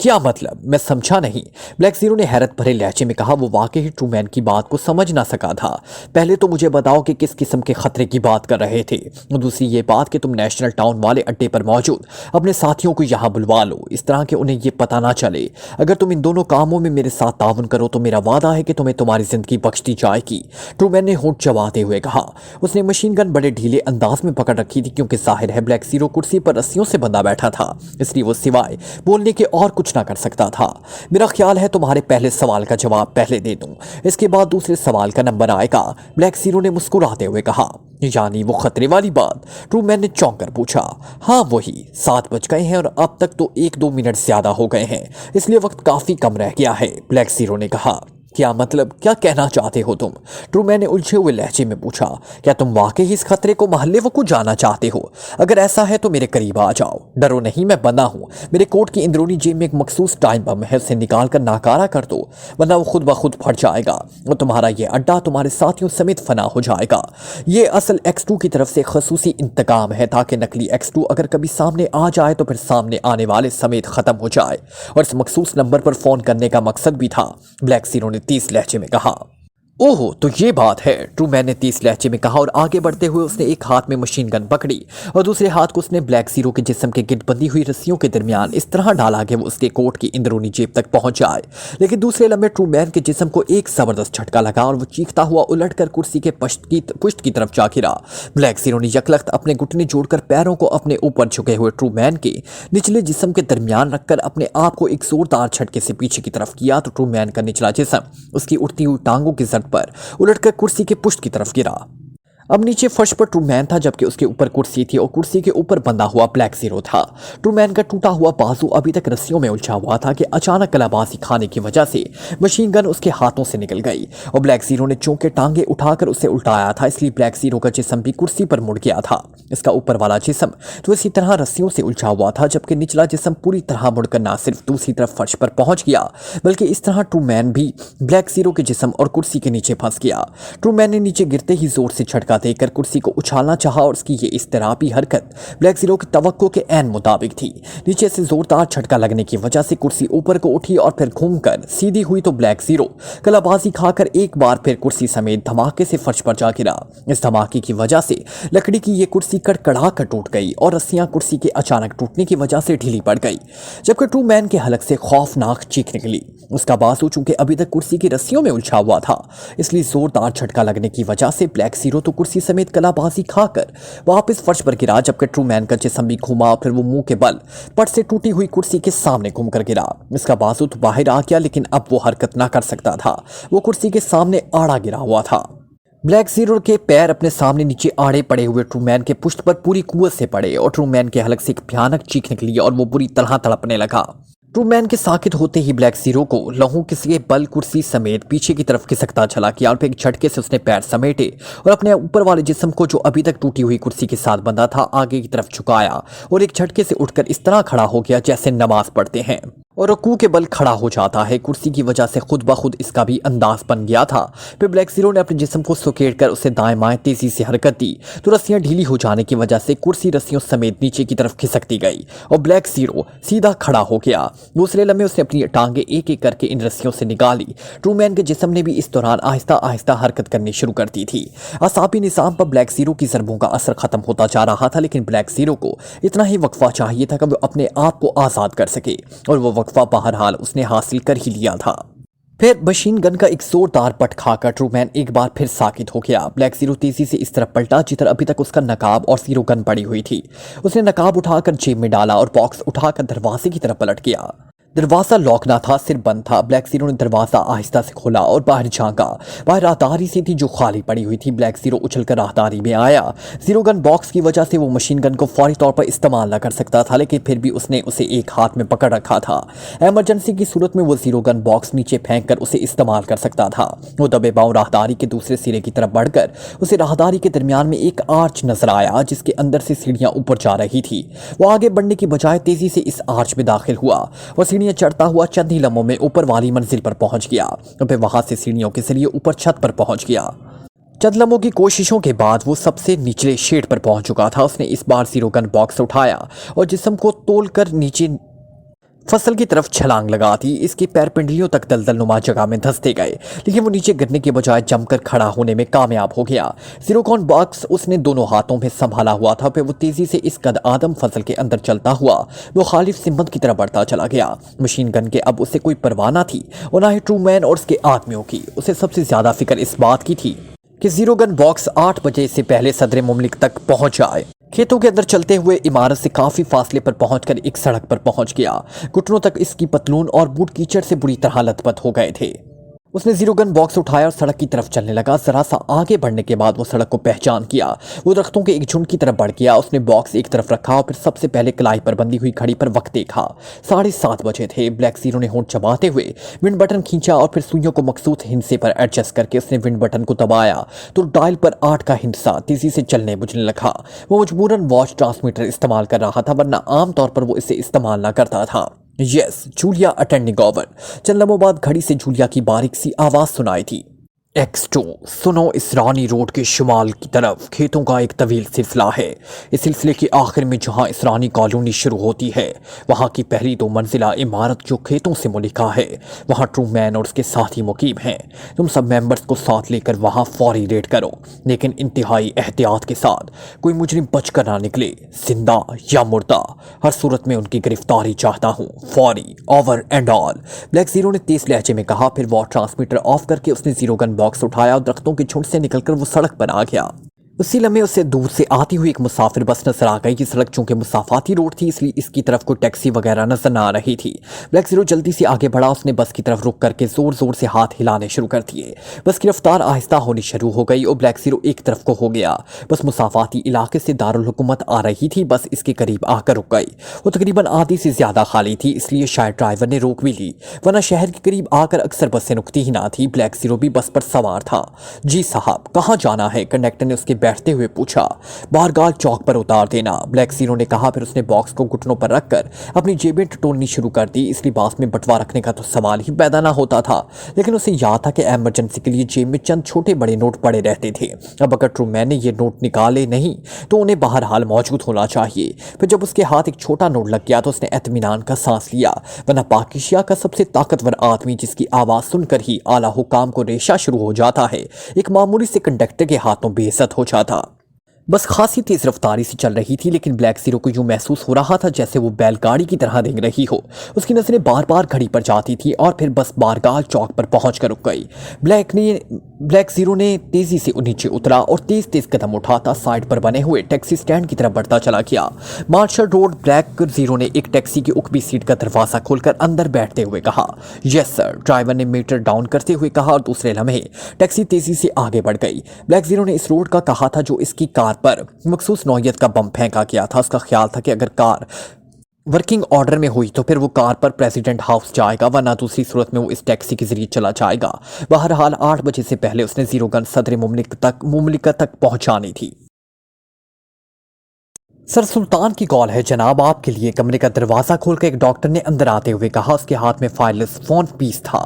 क्या मतलब? मैं समझा नहीं, ब्लैक जीरो ने हैरत भरे लहजे में कहा। वो वाकई ही ट्रूमैन की बात को समझ ना सका था। पहले तो मुझे बताओ कि किस किस्म के खतरे की बात कर रहे थे, और दूसरी ये बात कि तुम नेशनल टाउन वाले अड्डे पर मौजूद अपने साथियों को यहाँ बुलवा लो, इस तरह के उन्हें ये पता ना चले। अगर तुम इन दोनों कामों में मेरे साथ ताउन करो तो मेरा वादा है कि तुम्हें तुम्हारी जिंदगी बख्श दी जाएगी, ट्रूमैन ने होंठ चबाते हुए कहा। उसने मशीन गन बड़े ढीले अंदाज में पकड़ रखी थी, क्योंकि जाहिर है ब्लैक जीरो कुर्सी पर रस्सियों से बंधा बैठा था, इसलिए वो सिवाय बोलने के और कुछ ना कर सकता था। मेरा ख्याल है तुम्हारे पहले सवाल का जवाब पहले दे दूं, इसके बाद दूसरे सवाल का नंबर आएगा, ब्लैक जीरो ने मुस्कुराते हुए कहा। यानी वो खतरे वाली बात? ट्रूमैन ने चौंक कर पूछा। हाँ वही, 7 बज गए हैं और अब तक तो 1-2 मिनट ज्यादा हो गए हैं, इसलिए वक्त काफी कम रह गया है, ब्लैक जीरो ने कहा। क्या मतलब, क्या कहना चाहते हो तुम? ट्रूमैन ने उलझे हुए लहजे में पूछा। क्या तुम वाकई इस खतरे को महल्ले वकू जाना चाहते हो? अगर ऐसा है तो मेरे करीब आ जाओ। डरो नहीं, मैं बंदा हूँ। मेरे कोट की अंदरूनी जेब में एक मखसूस टाइम बम है, उसे निकाल कर नाकारा कर दो, वरना वो खुद ब खुद फट जाएगा और तुम्हारा ये अड्डा तुम्हारे साथियों समेत फना हो जाएगा। ये असल X2 की तरफ से खसूसी इंतकाम है, ताकि नकली X2 अगर कभी सामने आ जाए तो फिर सामने आने वाले समेत खत्म हो जाए। और इस मखसूस नंबर पर फोन करने का मकसद भी था, ब्लैक जीरो ने 30 लहजे में कहा। ओहो, तो ये बात है, ट्रूमैन ने 30 लहजे में कहा, और आगे बढ़ते हुए उसने एक हाथ में मशीन गन पकड़ी और दूसरे हाथ को उसने ब्लैक जीरो के जिस्म के गिरद बंधी हुई रस्सियों के दरमियान इस तरह डाला कि वो उसके कोट की अंदरूनी जेब तक पहुंच जाए। लेकिन दूसरे लम्हे ट्रूमैन के जिस्म को एक जबरदस्त झटका लगा और वो चीखता हुआ उलटकर कुर्सी के पुष्ट की तरफ जा गिरा। ब्लैक जीरो ने यकलख्त अपने घुटने जोड़कर पैरों को अपने ऊपर झुके हुए ट्रूमैन के निचले जिस्म के दरमियान रखकर अपने आप को एक जोरदार झटके से पीछे की तरफ किया, तो ट्रूमैन का निचला जिस्म उसकी उठती हुई टांगों की पर उलटकर कुर्सी के पुष्ट की तरफ गिरा। अब नीचे फर्श पर ट्रूमैन था, जबकि उसके ऊपर कुर्सी थी और कुर्सी के ऊपर बंधा हुआ ब्लैक जीरो था। ट्रूमैन का टूटा हुआ बाजू अभी तक रस्सियों में उलझा हुआ था कि अचानक कलाबाजी खाने की वजह से मशीन गन उसके हाथों से निकल गई और ब्लैक जीरो ने चौंके टांगे उठाकर उसे उल्टाया था, इसलिए ब्लैक जीरो का जिस्म भी कुर्सी पर मुड़ गया था। इसका ऊपर वाला जिस्म तो इसी तरह रस्सियों से उलझा हुआ था, जबकि निचला जिस्म पूरी तरह मुड़कर ना सिर्फ दूसरी तरफ फर्श पर पहुंच गया, बल्कि इस तरह ट्रूमैन भी ब्लैक जीरो के जिस्म और कुर्सी के नीचे फंस गया। ट्रूमैन ने नीचे गिरते ही जोर से झटका देकर कुर्सी को उछालना चाहा और उसकी ये इस्तिरापी हरकत ब्लैक जीरो की तवक्को के ऐन मुताबिक थी। नीचे से जोरदार झटका लगने की वजह से कुर्सी ऊपर को उठी और फिर घूमकर सीधी हुई, तो ब्लैक जीरो कलाबाजी खाकर एक बार फिर कुर्सी समेत धमाके से फर्श पर जा गिरा। इस धमाके की वजह से लकड़ी की ये कुर्सी कड़कड़ा कर टूट गई और रस्सियां कुर्सी के अचानक टूटने की वजह से ढीली पड़ गई, जबकि ट्रूमैन के हलक से खौफनाक चीख निकली। उसका बाजू चूंकि अभी तक कुर्सी की रस्सियों में उलझा हुआ था, इसलिए जोरदार झटका लगने की वजह से ब्लैक जीरो तो कुर्सी समेत कलाबाजी खाकर वापस फर्श पर गिरा, जबकि ट्रूमैन का जिस्म भी घूमा और फिर वो मुंह के बल पट से टूटी हुई कुर्सी के सामने घूमकर गिरा। इसका बाजू तो बाहर आ गया, लेकिन अब वो हरकत ना कर सकता था, वो कुर्सी के सामने आड़ा गिरा हुआ था। ब्लैक जीरो के पैर अपने सामने नीचे आड़े पड़े हुए ट्रूमैन के पुष्ट पर पूरी कुव्वत से पड़े और ट्रूमैन के हलक से एक भयानक चीख निकली और वो बुरी तरह तड़पने लगा। ट्रूमैन के साकित होते ही ब्लैक जीरो को लहू किसी बल कुर्सी समेत पीछे की तरफ खिसकता चला किया और फिर एक झटके से उसने पैर समेटे और अपने ऊपर वाले जिस्म को, जो अभी तक टूटी हुई कुर्सी के साथ बंधा था, आगे की तरफ झुकाया और एक झटके से उठकर इस तरह खड़ा हो गया जैसे नमाज पढ़ते हैं और रुकू के बल खड़ा हो जाता है। कुर्सी की वजह से खुद ब खुद इसका भी अंदाज बन गया था। फिर ब्लैक जीरो ने अपने जिस्म को सुकेड़ कर उसे दाएं बाएं तेजी से हरकत दी, तो रस्सियां ढीली हो जाने की वजह से कुर्सी रस्सियों समेत नीचे की तरफ खिसकती गई और ब्लैक जीरो सीधा खड़ा हो गया। दूसरे लम्हे उसने अपनी टांगे एक एक करके इन रस्सियों से निकाली। ट्रूमैन के जिस्म ने भी इस दौरान आहिस्ता आहिस्ता हरकत करनी शुरू कर दी थी। आसाबी निज़ाम पर ब्लैक जीरो की ज़रबों का असर खत्म होता जा रहा था, लेकिन ब्लैक जीरो को इतना ही वक्फा चाहिए था कि वो अपने आप को आज़ाद कर सके, और वो वक्फा बहरहाल उसने हासिल कर ही लिया था। फिर मशीन गन का एक जोरदार पट खाकर ट्रूमैन एक बार फिर साकित हो गया। ब्लैक जीरो तेजी से इस तरफ पलटा जिधर अभी तक उसका नकाब और जीरो गन पड़ी हुई थी। उसने नकाब उठाकर जेब में डाला और बॉक्स उठाकर दरवाजे की तरफ पलट गया। दरवाजा लॉक ना था, सिर्फ बंद था। ब्लैक जीरो ने दरवाजा आहिस्ता से खोला और बाहर झांका। बाहर राहदारी सी थी जो खाली पड़ी हुई थी। ब्लैक जीरो उछलकर राहदारी में आया। जीरो गन बॉक्स की वजह से वो मशीन गन को फौरी तौर पर इस्तेमाल न कर सकता था, लेकिन फिर भी उसने उसे एक हाथ में पकड़ रखा था। एमरजेंसी की सूरत में वो जीरो गन बॉक्स नीचे फेंक कर उसे इस्तेमाल कर सकता था। वो दबे पांव राहदारी के दूसरे सिरे की तरफ बढ़कर उसे राहदारी के दरमियान में एक आर्च नजर आया जिसके अंदर से सीढ़ियां ऊपर जा रही थी। वो आगे बढ़ने की बजाय तेजी से इस आर्च में दाखिल हुआ और सीढ़ियां चढ़ता हुआ चंद ही लम्हों में ऊपर वाली मंजिल पर पहुंच गया और फिर वहां से सीढ़ियों के जरिए ऊपर छत पर पहुंच गया। चंद लम्हों की कोशिशों के बाद वो सबसे निचले शेड पर पहुंच चुका था। उसने इस बार जीरो गन बॉक्स उठाया और जिस्म को तोलकर नीचे फसल की तरफ छलांग लगा दी। इसके पैर पिंडलियों तक दलदल नुमा जगह में धंसते गए, लेकिन वो नीचे गिरने के बजाय जमकर खड़ा होने में कामयाब हो गया। जीरो गन बॉक्स उसने दोनों हाथों में संभाला हुआ था। फिर वो तेजी से इस कद आदम फसल के अंदर चलता हुआ वो खालिफ सिम्मत की तरफ बढ़ता चला गया। मशीन गन के अब उसे कोई परवाह न थी और ना ही ट्रूमैन और उसके आदमियों की। उसे सबसे ज्यादा फिक्र इस बात की थी कि जीरो गन बॉक्स 8 बजे से पहले सदर मुमलिक तक पहुंच जाए। खेतों के अंदर चलते हुए इमारत से काफी फासले पर पहुंचकर एक सड़क पर पहुंच गया। घुटनों तक इसकी पतलून और बूट कीचड़ से बुरी तरह लथपथ हो गए थे। उसने जीरो गन बॉक्स उठाया और सड़क की तरफ चलने लगा। जरा सा आगे बढ़ने के बाद वो सड़क को पहचान किया। वो दरख्तों के एक झुंड की तरफ बढ़ गया। उसने बॉक्स एक तरफ रखा और फिर सबसे पहले कलाई पर बंधी हुई घड़ी पर वक्त देखा। 7:30 बजे थे। ब्लैक जीरो ने होंठ चबाते हुए विंड बटन खींचा और फिर सुइयों को मखसूस हिंसे पर एडजस्ट करके उसने विंड बटन को दबाया तो डायल पर 8 का हिंसा तेजी से चलने बुझने लगा। वो मजबूरन वॉच ट्रांसमीटर इस्तेमाल कर रहा था, वरना आमतौर पर वो इसे इस्तेमाल न करता था। Yes, Julia attending over. चंद लम्हों बाद घड़ी से जूलिया की बारीक सी आवाज सुनाई थी। X2 सुनो, इस रानी रोड के शुमाल की तरफ खेतों का एक तवील सिलसिला है। इस सिलसिले के आखिर में जहां इस रानी कॉलोनी शुरू होती है, वहां की पहली 2 मंजिला इमारत जो खेतों से मुलिका है, वहां ट्रूमैन और उसके साथी मुकीम हैं। तुम सब मेंबर्स को साथ लेकर वहां फौरी रेड करो, लेकिन इंतहाई एहतियात के साथ। कोई मुजरिम बचकर ना निकले, जिंदा या मुर्दा। हर सूरत में उनकी गिरफ्तारी चाहता हूँ, फौरी, over and all. Black zero ने तेज लहजे में कहा। फिर वॉच ट्रांसमीटर ऑफ करके उसने जीरो गन बॉक्स उठाया और दरख्तों के झुंड से निकलकर वो सड़क पर आ गया। उसी लम्हे उसे दूर से आती हुई एक मुसाफिर बस नजर आ गई। ये सड़क चूंकि मुसाफाती रोड थी, इसलिए इसकी तरफ कोई टैक्सी वगैरह नजर न आ रही थी। ब्लैक जीरो जल्दी से आगे बढ़ा। उसने बस की तरफ रुक करके जोर जोर से हाथ हिलाने शुरू कर दिए। बस की रफ्तार आहिस्ता होनी शुरू हो गई और ब्लैक जीरो एक तरफ को हो गया। बस मुसाफाती इलाके से दारुल हुकूमत आ रही थी। बस इसके करीब आकर रुक गई। वो तकरीबन आधी से ज्यादा खाली थी, इसलिए शायद ड्राइवर ने रोक भी ली, वरना शहर के करीब आकर अक्सर बसें रुकती ही ना थी। ब्लैक जीरो भी बस पर सवार था। जी साहब, कहाँ जाना है? कंडक्टर ने उसके बैठते हुए पूछा। बारगाल चौक पर उतार देना, ब्लैक जीरो ने कहा। फिर उसने बॉक्स को घुटनों पर रखकर अपनी जेबें टटोलनी शुरू कर दी। इस लिबास में बंटवा रखने का तो सवाल ही पैदा ना होता था, लेकिन उसे याद था कि इमरजेंसी के लिए जेब में चंद छोटे बड़े नोट पड़े रहते थे। अब अगर ट्रूमैन ने ये नोट निकाले नहीं तो उन्हें बहरहाल मौजूद होना चाहिए। फिर जब उसके हाथ एक छोटा नोट लग गया तो उसने इत्मीनान का सांस लिया, वरना पाकिस्तान का सबसे ताकतवर आदमी जिसकी आवाज सुनकर ही आला हुकाम को रेशा शुरू हो जाता है, एक मामूली से कंडक्टर के हाथों बेइज्जत हो जाता। बस खासी तेज रफ्तारी से चल रही थी, लेकिन ब्लैक जीरो को यूं महसूस हो रहा था जैसे वो बैलगाड़ी की तरह देख रही हो। उसकी नजरें बार बार घड़ी पर जाती थी और फिर बस बारगाल चौक पर पहुंचकर रुक गई। ब्लैक जीरो ने तेजी से नीचे उतरा और तेज तेज कदम उठाता साइड पर बने हुए टैक्सी स्टैंड की तरफ बढ़ता चला गया। Martial road. ब्लैक जीरो ने एक टैक्सी की उकबी सीट का दरवाजा खोलकर अंदर बैठते हुए कहा, यस सर। ड्राइवर ने मीटर डाउन करते हुए कहा और दूसरे लम्हे टैक्सी तेजी से आगे बढ़ गई। ब्लैक जीरो ने इस रोड का कहा था जो इसकी कार पर मखसूस नौयत का बम फेंका गया था। उसका ख्याल था कि अगर कार वर्किंग ऑर्डर में हुई तो फिर वो कार पर प्रेसिडेंट हाउस जाएगा, वरना दूसरी सूरत में वो इस टैक्सी के जरिए चला जाएगा। बहरहाल 8 बजे से पहले उसने जीरो गन सदर मुमलिकत तक पहुंचानी थी। सर, सुल्तान की कॉल है जनाब, आपके लिए। कमरे का दरवाजा खोलकर एक डॉक्टर ने अंदर आते हुए कहा। उसके हाथ में फायरलेस फोन पीस था।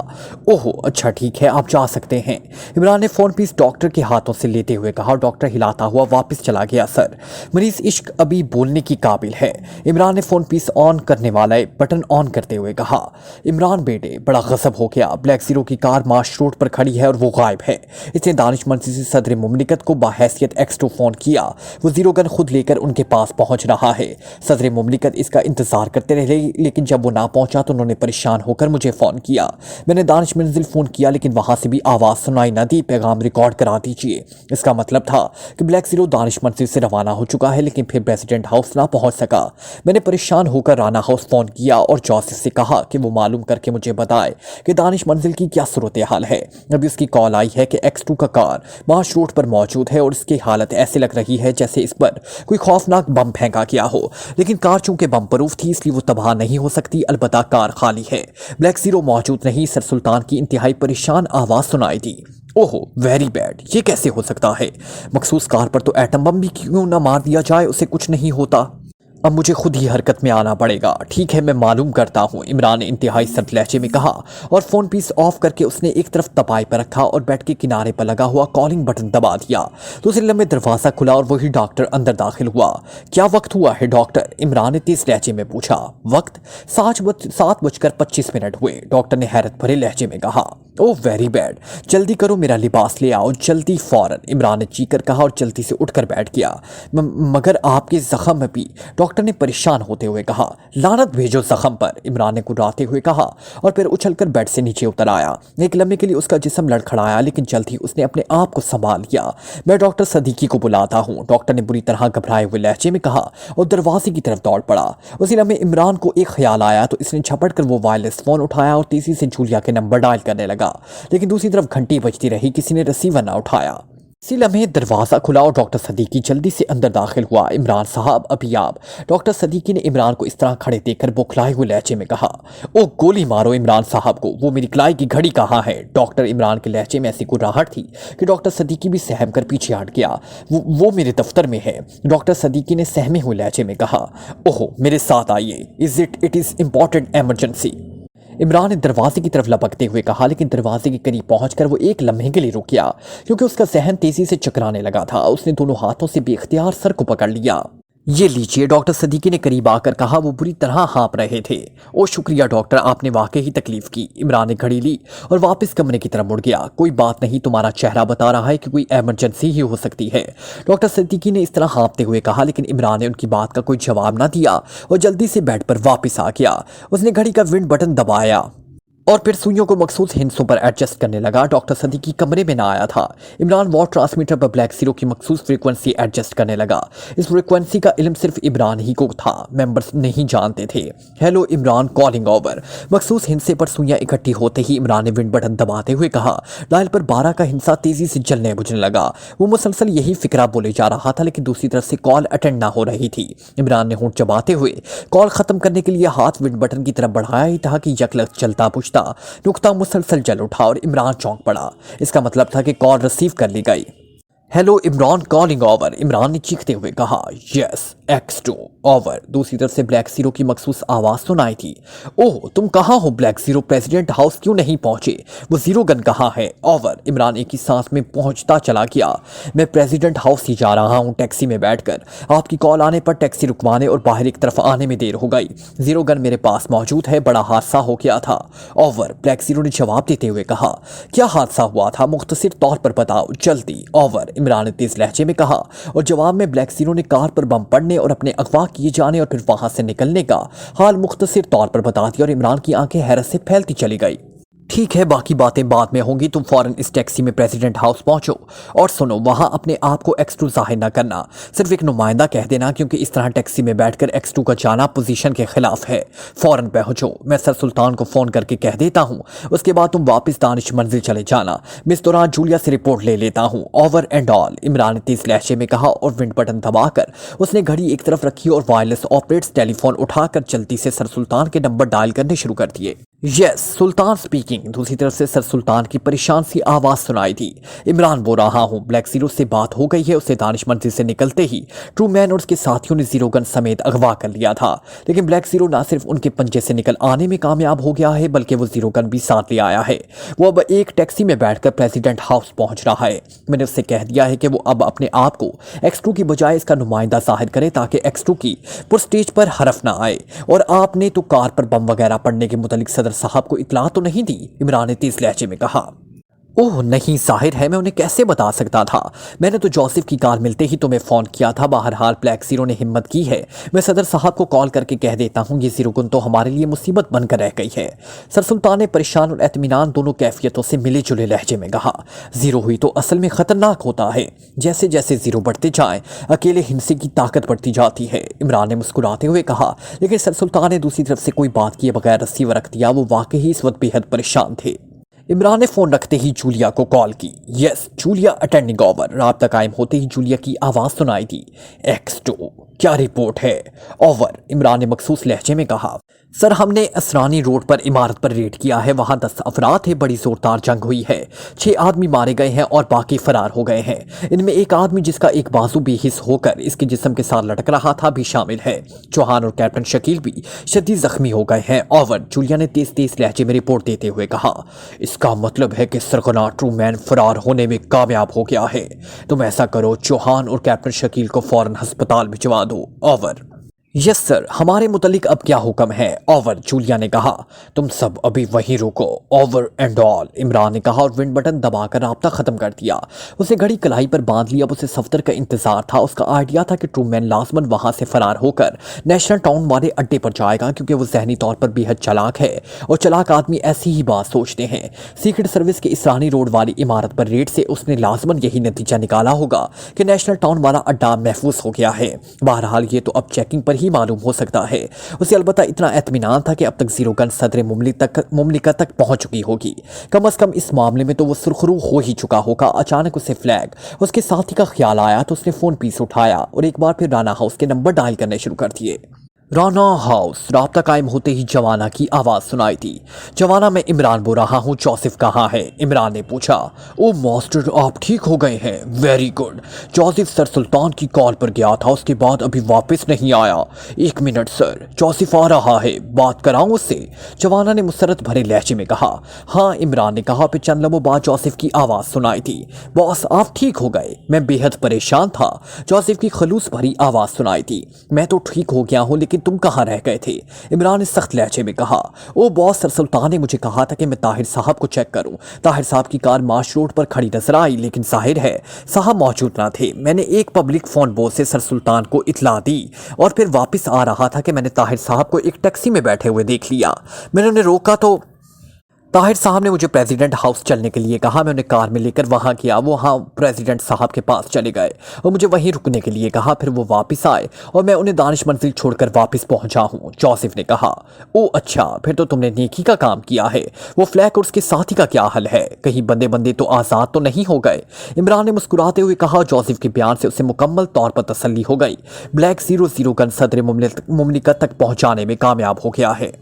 ओहो, अच्छा ठीक है, आप जा सकते हैं। इमरान ने फोन पीस डॉक्टर के हाथों से लेते हुए कहा। डॉक्टर हिलाता हुआ वापस चला गया। सर, मरीज इश्क अभी बोलने की काबिल है। इमरान ने फोन पीस ऑन करने वाला बटन ऑन करते हुए कहा। इमरान बेटे, बड़ा गजब हो गया। ब्लैक जीरो की कार मार्श रोड पर खड़ी है और वो गायब है। इसने दानिशमंद से सदर मुमलिकत को बाहैसियत X2 फोन किया। वो जीरो गन खुद लेकर उनके पास पास पहुंच रहा है। सदर मुमलिकत इसका इंतजार करते रहे, लेकिन जब वो ना पहुंचा तो उन्होंने परेशान होकर मुझे फ़ोन किया। मैंने दानिश मंजिल फ़ोन किया लेकिन वहां से भी आवाज़ सुनाई न दी। पैगाम रिकॉर्ड करा दीजिए। इसका मतलब था कि ब्लैक ज़ीरो दानिश मंजिल से रवाना हो चुका है, लेकिन फिर प्रेसिडेंट हाउस ना पहुंच सका। मैंने परेशान होकर राना हाउस फ़ोन किया और जॉसिस से कहा कि वो मालूम करके मुझे बताए कि दानिश मंजिल की क्या सूरत हाल है। अभी उसकी कॉल आई है कि X2 का कार मार्च रोड पर मौजूद है और इसकी हालत ऐसे लग रही है जैसे इस पर कोई खौफनाक बम फेंका गया हो, लेकिन कार चूंकि बम प्रूफ थी इसलिए वो तबाह नहीं हो सकती। अलबत्ता कार खाली है, ब्लैक ज़ीरो मौजूद नहीं। सर सुल्तान की इंतहाई परेशान आवाज़ सुनाई दी। ओहो वेरी बैड, ये कैसे हो सकता है? मखसूस कार पर तो एटम बम भी क्यों ना मार दिया जाए, उसे कुछ नहीं होता। अब मुझे खुद ही हरकत में आना पड़ेगा। ठीक है, मैं मालूम करता हूँ, इमरान ने इंतहाई सर्द लहजे में कहा और फ़ोन पीस ऑफ करके उसने एक तरफ तपाई पर रखा और बेड के किनारे पर लगा हुआ कॉलिंग बटन दबा दिया। दूसरे लम्हे दरवाज़ा खुला और वही डॉक्टर अंदर दाखिल हुआ। क्या वक्त हुआ है डॉक्टर? इमरान ने तेज लहजे में पूछा। वक्त 7:25 हुए, डॉक्टर ने हैरत भरे लहजे में कहा। ओह वेरी बैड, जल्दी करो, मेरा लिबास ले आओ जल्दी फौरन, इमरान ने चीखकर कहा और जल्दी से उठकर बैठ गया। मगर आपके जख्म में भी, डॉक्टर ने परेशान होते हुए कहा। लानत भेजो जख्म पर, इमरान ने कुर्राते हुए कहा और फिर उछलकर बेड से नीचे उतर आया। एक लम्हे के लिए उसका जिस्म लड़खड़ाया लेकिन जल्द ही उसने अपने आप को संभाल लिया। मैं डॉक्टर सदीकी को बुलाता हूँ, डॉक्टर ने बुरी तरह घबराए हुए लहजे में कहा और दरवाजे की तरफ दौड़ पड़ा। उसी लम्हे इमरान को एक ख्याल आया तो इसने झपट कर वो वायरलेस फोन उठाया और तेजी से जूलिया के नंबर डायल करने लगा, लेकिन दूसरी तरफ घंटी बजती रही, किसी ने रिसीवर न उठाया। इसी लम्हे दरवाज़ा खुला और डॉक्टर सदीकी जल्दी से अंदर दाखिल हुआ। इमरान साहब अभी आप? डॉक्टर सदीकी ने इमरान को इस तरह खड़े देखकर बौखलाए हुए लहजे में कहा। ओ गोली मारो इमरान साहब को, वो मेरी कलाई की घड़ी कहाँ है? डॉक्टर, इमरान के लहजे में ऐसी गुर्राहट थी कि डॉक्टर सदीकी भी सहम कर पीछे हट गया। वो मेरे दफ्तर में है, डॉक्टर सदीकी ने सहमे हुए लहजे में कहा। ओहो मेरे साथ आइए, it is important emergency, Imran ने दरवाजे की तरफ लपकते हुए कहा, लेकिन दरवाजे के करीब पहुंचकर वो एक लम्हे के लिए रुक गया क्योंकि उसका जहन तेजी से चकराने लगा था। उसने दोनों हाथों से बेख्तियार सर को पकड़ लिया। ये लीजिए, डॉक्टर सदीकी ने करीब आकर कहा। वो बुरी तरह हाँप रहे थे। ओ शुक्रिया डॉक्टर, आपने वाकई ही तकलीफ की। इमरान ने घड़ी ली और वापस कमरे की तरफ मुड़ गया। कोई बात नहीं, तुम्हारा चेहरा बता रहा है कि कोई एमरजेंसी ही हो सकती है, डॉक्टर सदीकी ने इस तरह हाँपते हुए कहा, लेकिन इमरान ने उनकी बात का कोई जवाब न दिया और जल्दी से बेड पर वापस आ गया। उसने घड़ी का विंड बटन दबाया और फिर सुइयों को मखसूस हिस्सों पर एडजस्ट करने लगा। डॉक्टर सदीकी कमरे में ना आया था। इमरान वॉर ट्रांसमीटर पर ब्लैक ज़ीरो की मखसूस फ्रीक्वेंसी एडजस्ट करने लगा। इस फ्रीक्वेंसी का इल्म सिर्फ इमरान ही को था, मेंबर्स नहीं जानते थे। Hello Imran, calling over. मखसूस हिस्से पर सुइयां इकट्ठी होते ही इमरान ने विंड बटन दबाते हुए कहा। डायल पर 12 का हिस्सा तेजी से जलने बुझने लगा। वो मुसलसल यही फिक्रा बोले जा रहा था, लेकिन दूसरी तरफ से कॉल अटेंड ना हो रही थी। इमरान ने होंठ चबाते हुए कॉल खत्म करने के लिए हाथ विंड बटन की तरफ बढ़ाया ही था कि यकलक चलता बुझता नुक्ता मुसलसल जल उठा और इमरान चौंक पड़ा। इसका मतलब था कि कॉल रिसीव कर ली गई। Hello Imran, calling over, Imran ने चीखते हुए कहा। Yes X2 over. दूसरी तरफ से ब्लैक ज़ीरो की मखसूस आवाज़ सुनाई थी। ओह तुम कहाँ हो ब्लैक ज़ीरो? प्रेसिडेंट हाउस क्यों नहीं पहुँचे? वो ज़ीरो गन कहाँ है? ओवर। इमरान एक ही सांस में पहुँचता चला गया। मैं प्रेसिडेंट हाउस ही जा रहा हूँ टैक्सी में बैठकर। आपकी कॉल आने पर टैक्सी रुकवाने और बाहर एक तरफ आने में देर हो गई। ज़ीरो गन मेरे पास मौजूद है, बड़ा हादसा हो गया था। ओवर। ब्लैक ज़ीरो ने जवाब देते हुए कहा। क्या हादसा हुआ था? मुख्तसर तौर पर बताओ जल्दी। ओवर। इमरान ने तेज लहजे में कहा और जवाब में ब्लैक ज़ीरो ने कार पर बम पड़ने और अपने अगवा किए जाने और फिर वहां से निकलने का हाल मुख्तसर तौर पर बता दिया और इमरान की आंखें हैरत से फैलती चली गई। ठीक है, बाकी बातें बाद में होंगी। तुम फौरन इस टैक्सी में प्रेसिडेंट हाउस पहुंचो और सुनो, वहां अपने आप को X2 जाहिर न करना, सिर्फ एक नुमाइंदा कह देना, क्योंकि इस तरह टैक्सी में बैठकर X2 का जाना पोजीशन के खिलाफ है। फौरन पहुंचो, मैं सर सुल्तान को फोन करके कह देता हूं। उसके बाद तुम वापस दानिश मंजिल चले जाना। मैं इस दौरान जूलिया से रिपोर्ट ले लेता हूं। ओवर एंड ऑल, इमरान ने तेज लहजे में कहा और विंड बटन दबाकर उसने घड़ी एक तरफ रखी और वायरलेस ऑपरेट्स टेलीफोन उठाकर जल्दी से सर सुल्तान के नंबर डायल करने शुरू कर दिए। यस सुल्तान स्पीकिंग। दूसरी तरफ से सर सुल्तान की परेशान सी आवाज सुनाई थी। इमरान बोल रहा हूँ, ब्लैक ज़ीरो से बात हो गई है। उसे दानिश मंजिल से निकलते ही ट्रू मैन और उसके साथियों ने ज़ीरो गन समेत अगवा कर लिया था, लेकिन ब्लैक ज़ीरो ना सिर्फ उनके पंजे से निकल आने में कामयाब हो गया है, बल्कि वो ज़ीरो गन भी साथ ले आया है। वो अब एक टैक्सी में बैठकर प्रेसिडेंट हाउस पहुंच रहा है। मैंने उससे कह दिया है कि वो अब अपने आप को X2 की बजाय इसका नुमाइंदा जाहिर करे, ताकि X2 की पुरस्टेज पर हरफ ना आए। और आपने तो कार पर बम वगैरह पड़ने के मुतालिक सदर साहब को इतला तो नहीं दी? इमरान ने तेज लहजे में कहा। ओह नहीं ज़ाहिर है, मैं उन्हें कैसे बता सकता था। मैंने तो जोसेफ की कार मिलते ही तुम्हें फ़ोन किया था। बहरहाल ब्लैक ज़ीरो ने हिम्मत की है, मैं सदर साहब को कॉल करके कह देता हूँ। ये ज़ीरो गन तो हमारे लिए मुसीबत बनकर रह गई है। सर सुल्तान ने परेशान और एतमीनान दोनों कैफियतों से मिले जुले लहजे में कहा। ज़ीरो हुई तो असल में ख़तरनाक होता है। जैसे जैसे ज़ीरो बढ़ते जाएं अकेले हिंसे की ताकत बढ़ती जाती है, इमरान ने मुस्कुराते हुए कहा। लेकिन सर सुल्तान ने दूसरी तरफ से कोई बात किए बगैर रस्सी रख दिया। वो वाकई इस वक्त बेहद परेशान थे। इमरान ने फोन रखते ही जूलिया को कॉल की। Yes Julia attending over. राब्ता कायम होते ही जूलिया की आवाज़ सुनाई दी। X2 क्या रिपोर्ट है? ओवर। इमरान ने मखसूस लहजे में कहा। सर हमने असरानी रोड पर इमारत पर रेड किया है। वहाँ 10 अफराद थे। बड़ी जोरदार जंग हुई है। 6 आदमी मारे गए हैं और बाकी फरार हो गए हैं। इनमें एक आदमी जिसका एक बाजू बेहिस होकर इसके जिस्म के साथ लटक रहा था भी शामिल है। चौहान और कैप्टन शकील भी शदीद जख्मी हो गए हैं। ओवर। जूलिया ने तेज तेज लहजे में रिपोर्ट देते हुए कहा। इसका मतलब है कि सरगना ट्रूमैन फरार होने में कामयाब हो गया है। तुम ऐसा करो, चौहान और कैप्टन शकील को फौरन अस्पताल भिजवा दो। ओवर। यस सर, हमारे मुतलिक अब क्या हुक्म है? ओवर। जूलिया ने कहा। तुम सब अभी वहीं रुको। Over and all. इमरान ने कहा और विंड बटन दबाकर राब्ता खत्म कर दिया। उसे घड़ी कलाई पर बांध ली। अब उसे सफदर का इंतजार था। उसका आइडिया था कि ट्रूमैन लाजमन वहां से फरार होकर नेशनल टाउन वाले अड्डे पर जाएगा, क्योंकि वो जहनी तौर पर बेहद चालाक है और चालाक आदमी ऐसी ही बात सोचते हैं। सीक्रेट सर्विस के इसरानी रोड वाली इमारत पर रेड से उसने लाजमन यही नतीजा निकाला होगा कि नेशनल टाउन वाला अड्डा महफूज हो गया है। बहरहाल ये तो अब चेकिंग पर ही मालूम हो सकता है। उसे अलबत्ता इतना एतमीनान था कि अब तक ज़ीरो गन सदर मुमलिकत तक पहुंच चुकी होगी। कम से कम इस मामले में तो वो सुरखरू हो ही चुका होगा। अचानक उसे फ्लैग उसके साथी का ख्याल आया तो उसने फ़ोन पीस उठाया और एक बार फिर राना हाउस के नंबर डायल करने शुरू कर दिए। राना हाउस। राब्ता कायम होते ही जवाना की आवाज़ सुनाई थी। जवाना, मैं इमरान बोल रहा हूँ। जोसेफ कहाँ है? इमरान ने पूछा। ओ मास्टर, आप ठीक हो गए हैं? Very good. जोसेफ सर सुल्तान की कॉल पर गया था, उसके बाद अभी वापस नहीं आया। 1 मिनट सर, जोसेफ आ रहा है, बात कराऊँ उससे? जवाना ने मुसरत भरे लहजे में कहा। हाँ, इमरान ने कहा। फिर चंद लम्हों बाद जोसेफ की आवाज़ सुनाई थी। बॉस आप ठीक हो गए? मैं बेहद परेशान था। जोसेफ की खलूस भरी आवाज़ सुनाई थी। मैं तो ठीक हो गया हूँ, लेकिन तुम कहाँ रह गए थे? इमरान ने सख्त लहजे में कहा। ओ बॉस, सर सुल्तान ने मुझे कहा था कि मैं ताहिर साहब को चेक करूं। ताहिर साहब की कार मार्श रोड पर खड़ी नजर आई, लेकिन जाहिर है साहब मौजूद ना थे। मैंने एक पब्लिक फोन बोल से सर सुल्तान को इतला दी और फिर वापस आ रहा था कि मैंने ताहिर साहब को एक टैक्सी में बैठे हुए देख लिया। मैंने उन्हें रोका तो ताहिर साहब ने मुझे प्रेसिडेंट हाउस चलने के लिए कहा। मैं उन्हें कार में लेकर वहाँ गया। वो हाँ प्रेसिडेंट साहब के पास चले गए और मुझे वहीं रुकने के लिए कहा। फिर वो वापस आए और मैं उन्हें दानिश मंजिल छोड़कर वापस पहुँचा हूँ। जोसेफ ने कहा। ओ अच्छा, फिर तो तुमने नेकी का काम किया है। वो फ्लैग और उसके साथी का क्या हाल है? कहीं बंदे बंदे तो आज़ाद तो नहीं हो गए? इमरान ने मुस्कुराते हुए कहा। जोसेफ के बयान से उसे मुकम्मल तौर पर तसल्ली हो गई। ब्लैक ज़ीरो गन सदर मुमलिकत तक पहुँचाने में कामयाब हो गया है।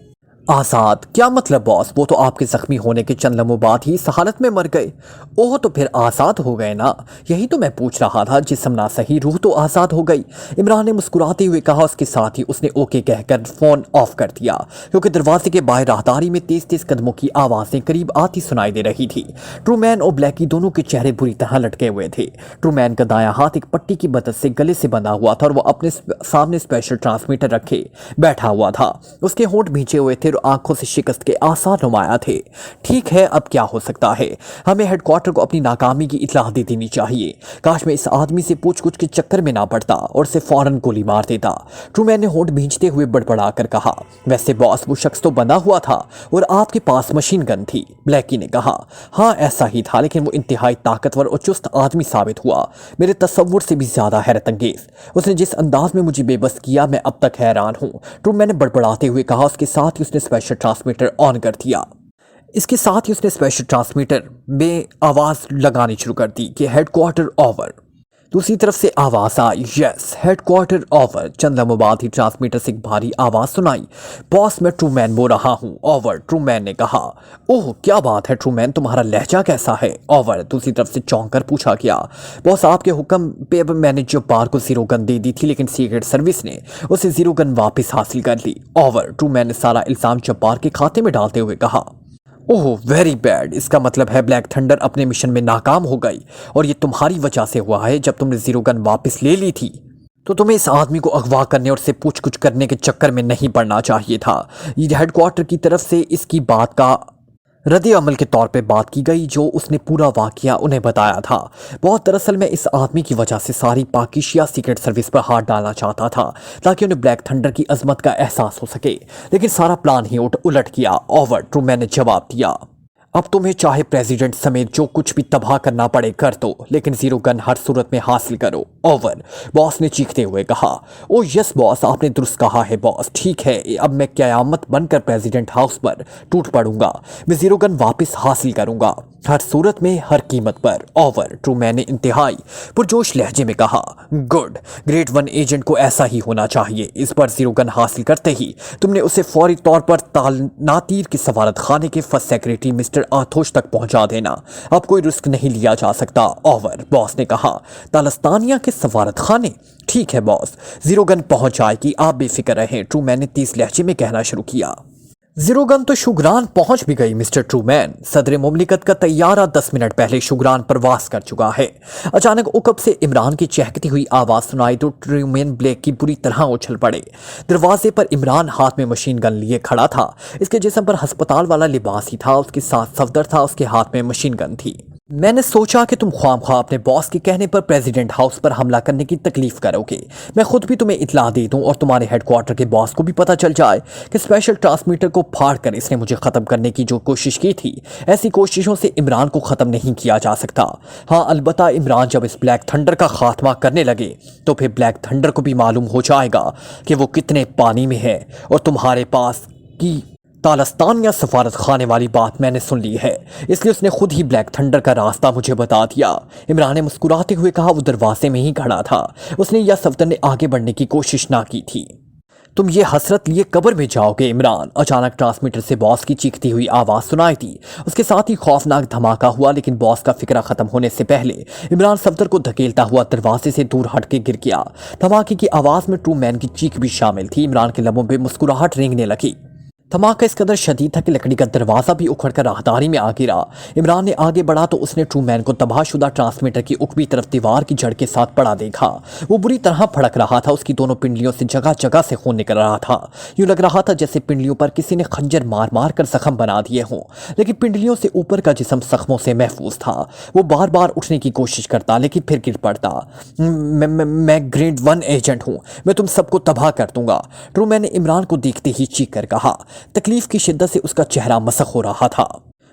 आज़ाद? क्या मतलब बॉस? वो तो आपके जख्मी होने के चंद लम्हों बाद ही इस हालत में मर गए। ओह, तो फिर आज़ाद हो गए ना? यही तो मैं पूछ रहा था। जिस्म ना सही, रूह तो आज़ाद हो गई। इमरान ने मुस्कुराते हुए कहा। उसके साथ ही उसने ओके कहकर फ़ोन ऑफ कर दिया, क्योंकि दरवाजे के बाहर राहदारी में तेज तेज कदमों की आवाज़ें करीब आती सुनाई दे रही थी। ट्रूमैन और ब्लैकी दोनों के चेहरे बुरी तरह लटके हुए थे। ट्रूमैन का दायां हाथ एक पट्टी की मदद से गले से बंधा हुआ था और वो अपने सामने स्पेशल ट्रांसमीटर रखे बैठा हुआ था। उसके होंठ भींचे हुए थे, आंखों से शिकस्त के आसार नुमाया थे। ठीक है, अब क्या हो सकता है? हमें हेडक्वार्टर को अपनी नाकामी की इत्तला दे देनी चाहिए। काश मैं इस आदमी से पूछ-कुछ के चक्कर में ना पड़ता और उसे फौरन गोली मार देता। ट्रूमैन ने होंठ भींचते हुए बड़बड़ा कर कहा। वैसे बॉस, वो शख्स तो बंधा हुआ था और आपके पास मशीन गन थी। ब्लैकी ने कहा। हाँ ऐसा ही था, लेकिन वो इंतहाई ताकतवर और चुस्त आदमी साबित हुआ, मेरे तसव्वुर से भी ज्यादा हैरत अंगेज। उसने जिस अंदाज में मुझे बेबस किया, मैं अब तक हैरान हूँ। ट्रूमैन ने बड़बड़ाते हुए कहा। उसके साथ ही उसने स्पेशल ट्रांसमीटर ऑन कर दिया। इसके साथ ही उसने स्पेशल ट्रांसमीटर में आवाज़ लगानी शुरू कर दी कि हेडक्वार्टर ओवर। दूसरी तरफ से आवाज़ आई। Yes headquarter over. चंद लम्हों बाद ही ट्रांसमीटर से एक भारी आवाज़ सुनाई। बॉस, मैं ट्रूमैन बोल रहा हूँ। ओवर। ट्रूमैन ने कहा। ओह क्या बात है ट्रूमैन, तुम्हारा लहजा कैसा है? ओवर। दूसरी तरफ से चौंक कर पूछा गया। बॉस, आपके हुक्म पे मैंने जब्बार को ज़ीरो गन दे दी थी, लेकिन सीक्रेट सर्विस ने उसे ज़ीरो गन वापस हासिल कर ली। ओवर। ट्रूमैन ने सारा इल्ज़ाम जब्बार के खाते में डालते हुए कहा। Oh very bad. इसका मतलब है ब्लैक थंडर अपने मिशन में नाकाम हो गई और ये तुम्हारी वजह से हुआ है। जब तुमने ज़ीरो गन वापस ले ली थी तो तुम्हें इस आदमी को अगवा करने और से पूछ कुछ करने के चक्कर में नहीं पड़ना चाहिए था। ये हेडक्वार्टर की तरफ से इसकी बात का रद्द अमल के तौर पे बात की गई जो उसने पूरा वाकया उन्हें बताया था। बहुत दरअसल मैं इस आदमी की वजह से सारी पाकिशिया सीक्रेट सर्विस पर हाथ डालना चाहता था ताकि उन्हें ब्लैक थंडर की अजमत का एहसास हो सके, लेकिन सारा प्लान ही उलट किया। ओवर, ट्रूमैन ने जवाब दिया। अब तुम्हें चाहे प्रेसिडेंट समेत जो कुछ भी तबाह करना पड़े कर दो, लेकिन जीरो गन हर सूरत में हासिल करो। ओवर, बॉस ने चीखते हुए कहा। ओ यस बॉस, आपने दुरुस्त कहा है बॉस। ठीक है, अब मैं क़यामत बनकर प्रेसिडेंट हाउस पर टूट पड़ूंगा। मैं जीरो गन वापस हासिल करूंगा, हर सूरत में, हर कीमत पर। ओवर, ट्रूमैन ने इंतहाई पुरजोश लहजे में कहा। गुड, ग्रेट वन एजेंट को ऐसा ही होना चाहिए। इस पर जीरो गन हासिल करते ही तुमने उसे फौरी तौर पर नातीर के सफारत खाने के फर्स्ट सेक्रेटरी मिस्टर आथोश तक पहुंचा देना। अब कोई रिस्क नहीं लिया जा सकता। ओवर, बॉस ने कहा। तालस्तानिया के सफारत खाने? ठीक है बॉस, जीरो गन पहुंच जाएगी, आप बेफिक्र रहें, ट्रूमैन ने तेज लहजे में कहना शुरू किया। जीरो गन तो शुगरान पहुंच भी गई मिस्टर ट्रूमैन। सदर मुमलिकत का तैयारा 10 मिनट पहले शुगरान परवास कर चुका है। अचानक उकब से इमरान की चहकती हुई आवाज सुनाई तो ट्रूमैन ब्लेक की बुरी तरह उछल पड़े। दरवाजे पर इमरान हाथ में मशीन गन लिए खड़ा था। इसके जिस्म पर अस्पताल वाला लिबास ही था, उसके साथ सफदर था, उसके हाथ में मशीन गन थी। मैंने सोचा कि तुम ख्वामख्वाह अपने बॉस के कहने पर प्रेसिडेंट हाउस पर हमला करने की तकलीफ करोगे। मैं खुद भी तुम्हें इतला दे दूं और तुम्हारे हेडक्वार्टर के बॉस को भी पता चल जाए कि स्पेशल ट्रांसमीटर को फाड़कर इसने मुझे खत्म करने की जो कोशिश की थी, ऐसी कोशिशों से इमरान को खत्म नहीं किया जा सकता। हाँ, अलबत्ता इमरान जब इस ब्लैक थंडर का खात्मा करने लगे तो फिर ब्लैक थंडर को भी मालूम हो जाएगा कि वो कितने पानी में है। और तुम्हारे पास की तालस्तानिया सफारत खाने वाली बात मैंने सुन ली है, इसलिए उसने खुद ही ब्लैक थंडर का रास्ता मुझे बता दिया। इमरान ने मुस्कुराते हुए कहा। वो दरवाजे में ही खड़ा था, उसने या सफदर ने आगे बढ़ने की कोशिश ना की थी। तुम ये हसरत लिए कब्र में जाओगे इमरान। अचानक ट्रांसमीटर से बॉस की चीखती हुई आवाज सुनाई दी। उसके साथ ही खौफनाक धमाका हुआ, लेकिन बॉस का फिक्रा खत्म होने से पहले इमरान सफदर को धकेलता हुआ दरवाजे से दूर हट के गिर गया। धमाके की आवाज में ट्रूमैन की चीख भी शामिल थी। इमरान के लबों पे मुस्कुराहट रेंगने लगी। धमाका इस कदर शदीद था कि लकड़ी का दरवाजा भी उखड़कर राहदारी में आ गिरा। इमरान ने आगे बढ़ा तो उसने ट्रूमैन को तबाहशुदा ट्रांसमीटर की उकबी तरफ दीवार की जड़ के साथ पड़ा देखा। वो बुरी तरह फड़क रहा था, उसकी दोनों पिंडलियों से जगह जगह से खून निकल रहा था। यूं लग रहा था जैसे पिंडलियों पर किसी ने खंजर मार मार कर जख्म बना दिए हों, लेकिन पिंडलियों से ऊपर का जिस्म जख्मों से महफूज था। वो बार बार उठने की कोशिश करता, लेकिन फिर गिर पड़ता। मैं ग्रेड वन एजेंट हूँ, मैं तुम सबको तबाह कर दूंगा, ट्रूमैन ने इमरान को देखते ही चीख कर कहा। तकलीफ की शिद्दत से उसका चेहरा मसक हो रहा था।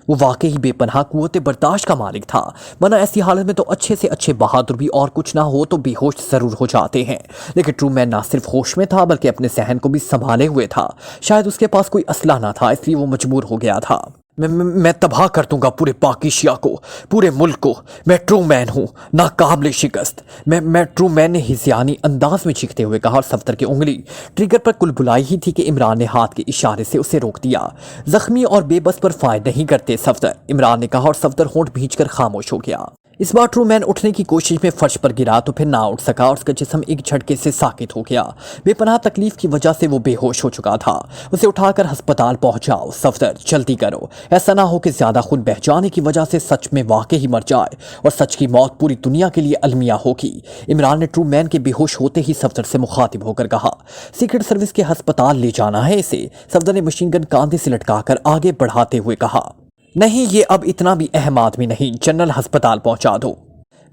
वो वाकई ही बेपनाह कुव्वत बर्दाश्त का मालिक था, वरना ऐसी हालत में तो अच्छे से अच्छे बहादुर भी और कुछ ना हो तो बेहोश जरूर हो जाते हैं। लेकिन ट्रूमैन ना सिर्फ होश में था बल्कि अपने सहन को भी संभाले हुए था। शायद उसके पास कोई असला ना था, इसलिए वो मजबूर हो गया था। मैं तबाह कर दूंगा पूरे पाकिशिया को, पूरे मुल्क को। मैं ट्रूमैन हूँ, नाकाबिले शिकस्त। मैं ट्रूमैन ने हिज़यानी अंदाज में चीखते हुए कहा और सफदर की उंगली ट्रिगर पर कुल बुलाई ही थी कि इमरान ने हाथ के इशारे से उसे रोक दिया। जख्मी और बेबस पर फायर नहीं करते सफदर, इमरान ने कहा और सफदर होंठ भींचकर खामोश हो गया। इस बार ट्रूमैन उठने की कोशिश में फर्श पर गिरा तो फिर ना उठ सका और उसका जिस्म एक झटके से साकित हो गया। बेपनाह तकलीफ की वजह से वो बेहोश हो चुका था। उसे उठाकर अस्पताल पहुंचाओ सफदर, जल्दी करो, ऐसा ना हो कि ज्यादा खून बह जाने की वजह से सच में वाकई ही मर जाए और सच की मौत पूरी दुनिया के लिए अलमिया होगी। इमरान ने ट्रूमैन के बेहोश होते ही सफदर से मुखातिब होकर कहा। सीक्रेट सर्विस के अस्पताल ले जाना है इसे, सफदर ने मशीन गन कांधे से लटकाकर आगे बढ़ाते हुए कहा। नहीं, ये अब इतना भी अहम आदमी नहीं, जनरल अस्पताल पहुंचा दो।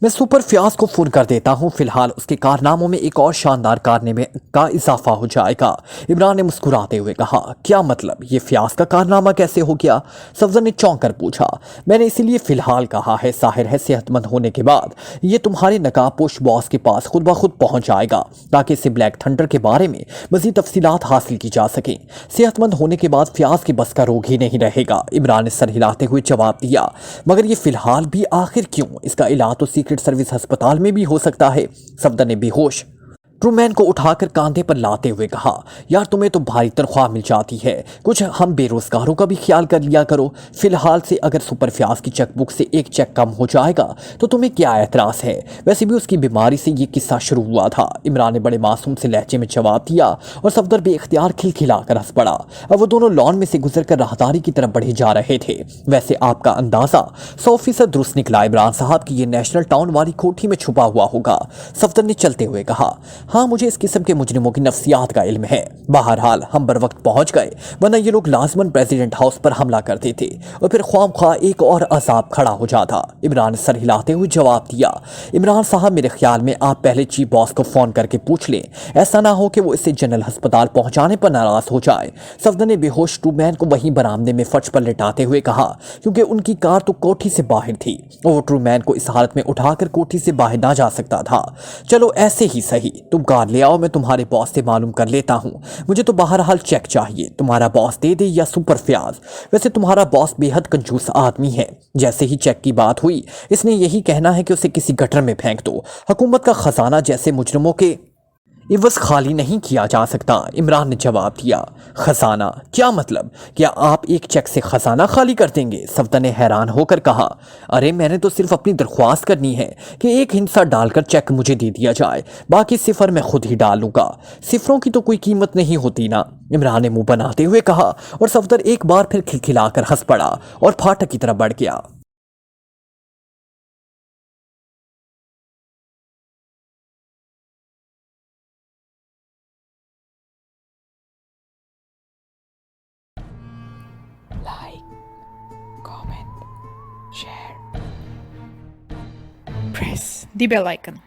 मैं सुपर फ्याज को फोन कर देता हूँ, फिलहाल उसके कारनामों में एक और शानदार कारनामे का इजाफा हो जाएगा। इमरान ने मुस्कुराते हुए कहा। क्या मतलब, ये फ्याज का कारनामा कैसे हो गया? सफदर ने चौंक कर पूछा। मैंने इसीलिए फिलहाल कहा है, जाहिर है सेहतमंद होने के बाद ये तुम्हारे नकाबपोश बॉस के पास खुद ब खुद पहुंच जाएगा ताकि इससे ब्लैक थंडर के बारे में मजीद तफसीलात हासिल की जा सकें। सेहतमंद होने के बाद फ्याज के बस का रोग ही नहीं रहेगा, इमरान ने सर हिलाते हुए जवाब दिया। मगर ये फिलहाल भी आखिर क्यों? इसका इलाज तो सीक्रेट सर्विस अस्पताल में भी हो सकता है, सफदर ने बेहोश ट्रूमैन को उठाकर कांधे पर लाते हुए कहा। यार, तुम्हें तो भारी तनख्वाह मिल जाती है, कुछ हम बेरोजगारों का भी ख्याल कर लिया करो। फिलहाल से अगर सुपर फ्याज की चेकबुक से एक चेक कम हो जाएगा तो तुम्हें क्या एतराज है? वैसे भी उसकी बीमारी से ये किस्सा शुरू हुआ था, इमरान ने बड़े मासूम से लहजे में जवाब दिया और सफदर बेख्तियार खिलखिलाकर हंस पड़ा। अब वो दोनों लॉन में से गुजरकर राहदारी की तरफ बढ़े जा रहे थे। वैसे आपका अंदाजा 100% दुरुस्त निकला इमरान साहब की ये नेशनल टाउन वाली कोठी में छुपा हुआ होगा, सफदर ने चलते हुए कहा। हाँ, मुझे इस किस्म के मुजरिमों की नफ्सियात का इल्म है। बहरहाल हम बर वक्त पहुंच गए, वरना ये लोग लाजमन प्रेसिडेंट हाउस पर हमला करते थे और फिर ख्वाम एक और अजाब खड़ा हो जाता। इमरान ने सर हिलाते हुए जवाब दिया, इमरान साहब, मेरे ख्याल में आप पहले चीफ बॉस को फोन करके पूछ लें, ऐसा ना हो कि वो इसे जनरल अस्पताल पहुंचाने पर नाराज हो जाए। सफदर ने बेहोश ट्रूमैन को वहीं बरामदे में फर्श पर लेटाते हुए कहा, क्योंकि उनकी कार तो कोठी से बाहर थी, वो ट्रूमैन को इस हालत में उठाकर कोठी से बाहर ना जा सकता था। चलो ऐसे ही सही, तुम कार ले आओ, मैं तुम्हारे बॉस से मालूम कर लेता हूँ। मुझे तो बहरहाल चेक चाहिए, तुम्हारा बॉस दे दे या सुपर फ्याज। वैसे तुम्हारा बॉस बेहद कंजूस आदमी है। जैसे ही चेक की बात हुई, इसने यही कहना है कि उसे किसी गटर में फेंक दो। हुकूमत का खजाना जैसे मुजरिमों के इवज़ खाली नहीं किया जा सकता। इमरान ने जवाब दिया, खजाना? क्या मतलब? क्या आप एक चेक से खजाना खाली कर देंगे? सफदर ने हैरान होकर कहा, अरे मैंने तो सिर्फ अपनी दरख्वास्त करनी है कि एक हिस्सा डालकर चेक मुझे दे दिया जाए, बाकी सिफर मैं खुद ही डालूंगा। सिफरों की तो कोई कीमत नहीं होती ना, इमरान ने मुंह बनाते हुए कहा, और सफदर एक बार फिर खिलखिलाकर हंस पड़ा और फाटक की तरफ बढ़ गया। Like, comment, share, press the bell icon